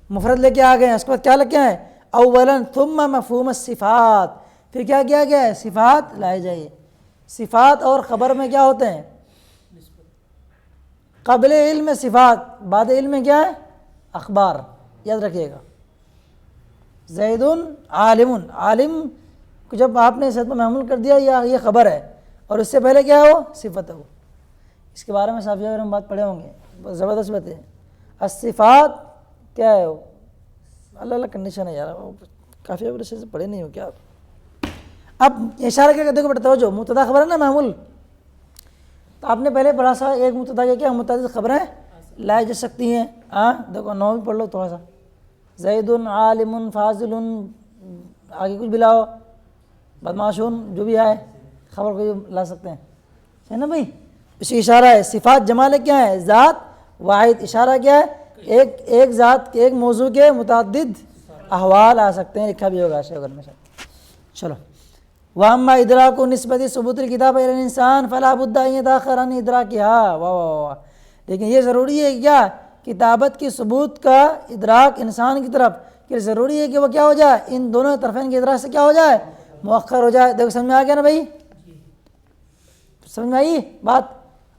S2: مفرد لے کے آ گئے ہیں، اس کے بعد کیا لے کے آئے اولاً ثم مفہوم الصفات. پھر کیا کیا گیا ہے، صفات لائے جائیے. صفات اور خبر میں کیا ہوتے ہیں، قبل علم صفات، بعد علم میں کیا ہے اخبار. یاد رکھیے گا زید عالم، عالم کو جب آپ نے صفت میں محمول کر دیا یہ خبر ہے، اور اس سے پہلے کیا ہے وہ صفت ہے. وہ اس کے بارے میں صافیہ میں بات پڑھے ہوں گے، بہت زبردست بات ہے. الصفات کیا ہے وہ اللہ اللہ کنڈیشن ہے یار، کافی وجہ سے پڑھے نہیں ہو کیا آپ. اب اشارہ کر کے دیکھو بیٹا توجہ، مبتدا خبر ہے نا محمول، تو آپ نے پہلے پڑھا سا ایک مبتدا کے کیا متعدد خبریں لائی جا سکتی ہیں. دیکھو نو بھی پڑھ لو تھوڑا سا، زید عالم فاضل، آگے کچھ بھی لاؤ، بدمعاشون جو بھی آئے خبر کو لا سکتے ہیں. ہے نا بھائی، اسی اشارہ ہے. صفات جمال کیا ہے، ذات واحد. اشارہ کیا ہے، ایک ذات ایک موضوع کے متعدد احوال آ سکتے ہیں، لکھا بھی ہوگا شیخ میں سے. چلو واما ادراک و نسبت ثبوت الکتاب الی الانسان فلا بد ان یتاخر عن ادراکها. واہ واہ واہ. لیکن یہ ضروری ہے کیا، کتابت کی ثبوت کا ادراک انسان کی طرف کہ ضروری ہے کہ وہ کیا ہو جائے، ان دونوں طرفین کے ادراک سے کیا ہو جائے، مؤخر ہو جائے. دیکھو سمجھ میں آ گیا نا بھائی، سمجھ میں آئی بات.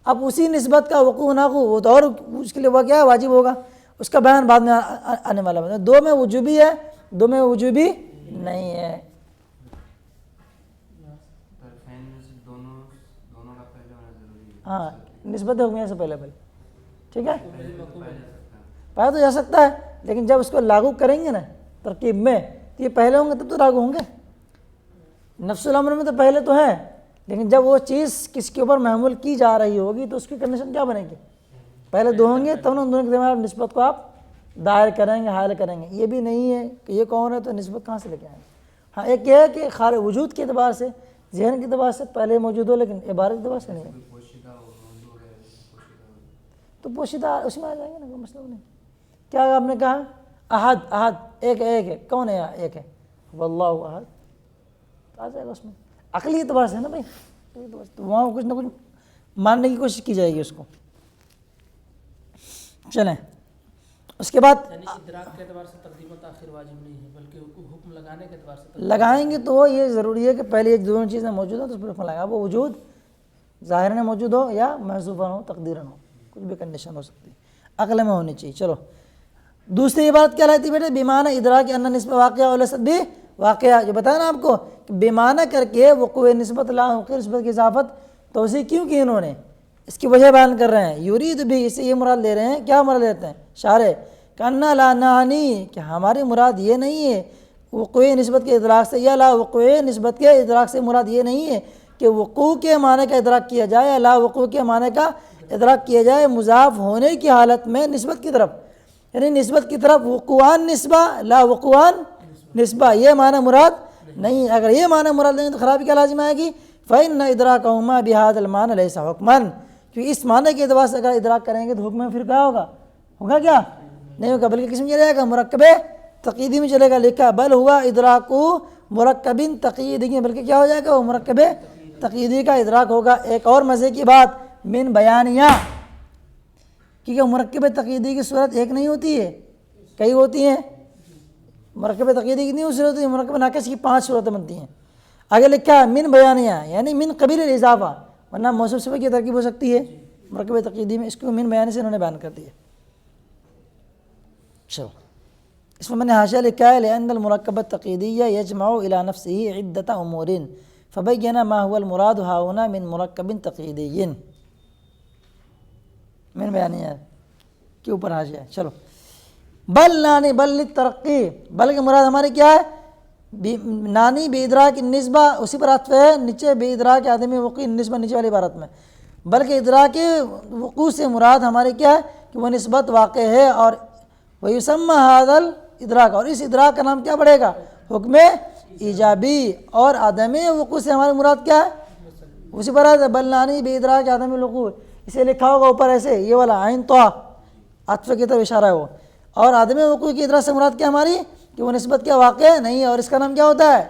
S2: اب اسی نسبت کا وقوع نہ ہو وہ تو اور اس کے لیے وہ کیا ہے واجب ہوگا، اس کا بیان بعد میں آنے والا ہے. دو میں وجوبی ہے، دو میں وجوبی نہیں ہے. ہاں نسبت حکمیہ سے پہلے. ٹھیک ہے، پایا تو جا سکتا ہے لیکن جب اس کو لاگو کریں گے نا ترکیب میں تو یہ پہلے ہوں گے تب تو لاگو ہوں گے. نفس الامر میں تو پہلے تو ہے، لیکن جب وہ چیز کس کے اوپر محمول کی جا رہی ہوگی تو اس کی کنڈیشن کیا بنے گی؟ پہلے دو ہوں گے تب نا دونوں کے درمیان نسبت کو آپ دائر کریں گے، حائل کریں گے. یہ بھی نہیں ہے کہ یہ کون ہے تو نسبت کہاں سے لے کے آئیں گے. ہاں ایک یہ ہے کہ خارج وجود کے اعتبار سے، ذہن کے اعتبار سے پہلے موجود ہو، لیکن عبارت کے اعتبار سے نہیں ہے. تو پوشیدہ اس میں آ جائیں گے نا، کوئی مسئلہ نہیں. کیا آپ نے کہا؟ احد، احد ایک ہے. کون ہے ایک ہے؟ واللہ احد آ جائے گا اس میں. عقلی اعتبار سے ہے نا بھائی، تو وہاں کچھ نہ کچھ ماننے کی کوشش کی جائے گی اس کو. چلیں اس کے بعد
S3: یعنی ادراک کے اعتبار سے تقدیم و تاخیر واجب نہیں ہے، بلکہ حکم لگانے کے اعتبار سے
S2: لگائیں گے تو یہ ضروری ہے کہ پہلے یہ دونوں چیزیں موجود ہوں تو اس پر حکم لگا. وہ وجود ظاہر میں موجود ہو یا محذوفاً ہو، تقدیراً ہو، کچھ بھی کنڈیشن ہو سکتی ہے، عقل میں ہونی چاہیے. چلو دوسری بات کیا رہتی بیٹے؟ بیمانہ ادراک ان نسبت واقعہ ولست بھی واقعہ. جو بتایا نا آپ کو کہ بیمانہ کر کے وقوع نسبت لا وقوع نسبت کی اضافت توضیح کیوں کی انہوں نے، اس کی وجہ بیان کر رہے ہیں. یرید بھی، اس سے یہ مراد لے رہے ہیں. کیا مراد لیتے ہیں شارح؟ کنا لا نعنی، کہ ہماری مراد یہ نہیں ہے وقوع نسبت کے ادراک سے، یا لا وقوع نسبت کے ادراک سے مراد یہ نہیں ہے کہ وقوع کے معنی کا ادراک کیا جائے یا لا وقوع کے معنی کا ادراک کیا جائے مضاف ہونے کی حالت میں نسبت کی طرف، یعنی نسبت کی طرف وقوعان نسبہ لا وقوعان نسبہ، یہ معنی مراد نہیں. اگر یہ معنی مراد نہیں تو خرابی کیا لازم آئے گی؟ فَإِنَّ إِدْرَاكَهُمَا بِهَذَا الْمَعْنَى لَيْسَ حُكْمًا، کیونکہ اس معنی کے اعتبار سے اگر ادراک کریں گے تو حکم میں پھر کیا ہوگا؟ ہوگا کیا؟ نہیں ہوگا، بلکہ کس میں چلے گا؟ مرکب تقییدی میں چلے گا. لکھا بل ہوا ادراک مرکب تقییدی، بلکہ کیا ہو جائے گا؟ وہ مرکب تقییدی کا ادراک ہوگا. ایک اور مزے کی بات، من بیانیہ، کیونکہ مرکب تقییدی کی صورت ایک نہیں ہوتی ہے، کئی ہوتی ہیں. مرکب تقییدی کی نہیں صورت ہوتی ہے، مرکب ناقص کی 5 صورتیں بنتی ہیں. آگے لکھا من بیانیہ، یعنی من قبیل الاضافہ، ورنہ موصوف صفت کی ترکیب ہو سکتی ہے مرکب تقییدی میں. اس کو من بیانی سے انہوں نے بیان کر دیا. چلو اس میں نے حاشیہ لکھا ہے لأن المرکب التقییدیہ یجمع الی نفسہ عدۃ امور فبین ما هو المراد ہاہنا من مرکب تقییدی. من بیانیہ کے اوپر حاشیہ ہے. چلو بل نانی بل للترقی، بل کے مراد ہماری کیا ہے؟ نانی بے ادراک نسبہ، اسی پر عطف ہے نیچے بے ادراک آدمی وقوع نسبہ نیچے والی عبارت میں. بلکہ ادراک وقوع سے مراد ہمارے کیا ہے کہ وہ نسبت واقع ہے. اور وَيُسَمَّى هَذَا الْإِدْرَاك، اور اس ادراک کا نام کیا پڑے گا؟ حکم ایجابی. اور عدم وقوع سے ہماری مراد کیا ہے؟ اسی پر ہے بل نانی بے ادراک عدم الوقوع، اسے لکھا ہوگا اوپر ایسے یہ والا عین طا، عطف کی طرف اشارہ ہے وہ. اور عدم وقوع کی ادراک سے مراد کیا ہماری؟ کہ وہ نسبت کیا واقع نہیں ہے. اور اس کا نام کیا ہوتا ہے؟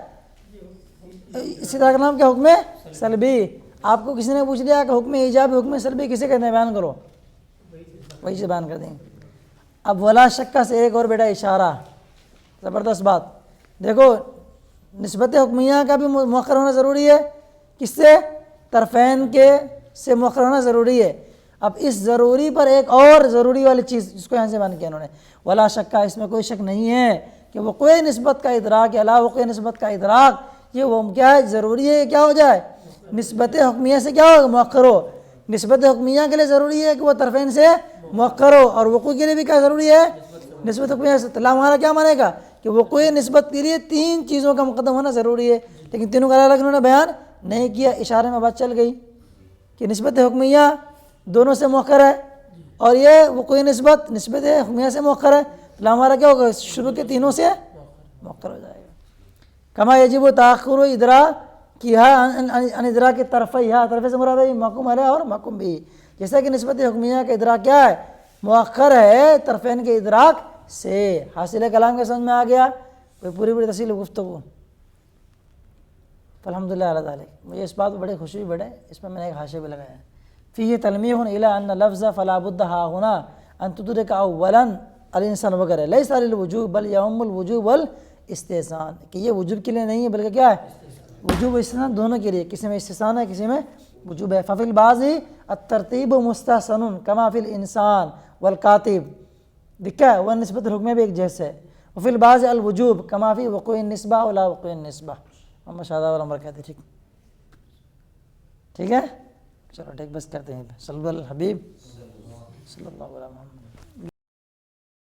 S2: اسی طرح کا نام کیا؟ حکم سلبی. آپ کو کسی نے پوچھ لیا کہ حکم ایجابی حکم سلبی کسے کہتے ہیں؟ بیان کرو، وہی سے بیان کر دیں گے. اب ولا شکا سے ایک اور بیٹا اشارہ، زبردست بات. دیکھو نسبت حکمیہ کا بھی مؤخر ہونا ضروری ہے. کس سے؟ طرفین کے سے مؤخر ہونا ضروری ہے. اب اس ضروری پر ایک اور ضروری والی چیز جس کو یہاں سے بیان کیا انہوں نے، ولا شکا، اس میں کوئی شک نہیں ہے کہ وقوع نسبت کا ادراک یا لا وقوع نسبت کا ادراک یہ وہ کیا ہے؟ ضروری ہے. کیا ہو جائے؟ نسبت حکمیہ سے کیا ہو؟ مؤخر ہو. نسبت حکمیہ کے لیے ضروری ہے کہ وہ طرفین سے مؤخر ہو، اور وقوع کے لیے بھی کیا ضروری ہے؟ نسبت حکمیہ سے. اللہ ہمارا کیا مانے گا کہ وقوع نسبت کے لیے 3 چیزوں کا مقدم ہونا ضروری ہے، لیکن تینوں کا الگ انہوں نے بیان نہیں کیا. اشارے میں بات چل گئی کہ نسبت حکمیہ دونوں سے مؤخر ہے، اور یہ وقوع نسبت نسبت حکمیہ سے مؤخر ہے. اللہ ہمارا کیا ہوگا؟ شروع کے تینوں سے مؤخر ہو جائے گا. کما یجب تاخر ادراک کیا ان ادراک کے طرف، یہاں طرف سے مراد ہے محکوم علیہ اور محکوم بھی. جیسا کہ نسبت حکمیہ کا ادراک کیا ہے؟ مؤخر ہے طرفین کے ادراک سے. حاصل کلام کے سمجھ میں آ گیا؟ کوئی پوری تفصیل گفتگو الحمدللہ علی ذالک. مجھے اس بات میں بڑی خوشی بڑھے، اس میں نے ایک حاشیہ بھی لگایا ہے. فیہ تلمیح الی ان لفظ فلا بد ہا ہونا ان تدرک اولا الانسان وغیرہ لیس للوجوب بل یعم الوجوب والاستحسان، کہ یہ وجوب کے لیے نہیں ہے بلکہ کیا ہے؟ وجوب و استحسان دونوں کے لیے. کسی میں استحسان ہے کسی میں وجوب ہے. ففی البعض الترتیب مستحسن کما فی الانسان والکاتب، دیکھا ہے وہ نسبت الحکم بھی ایک جیسے ہے. وفی البعض الوجوب کما فی وقوع النسبہ ولا وقوع النسبہ. محمد شاہدہ والا عمر کہتے ہیں. ٹھیک ہے، چلو ٹھیک، بس کرتے ہیں. صلی اللہ علیہ الحبیب صلی اللہ علیہ محمد.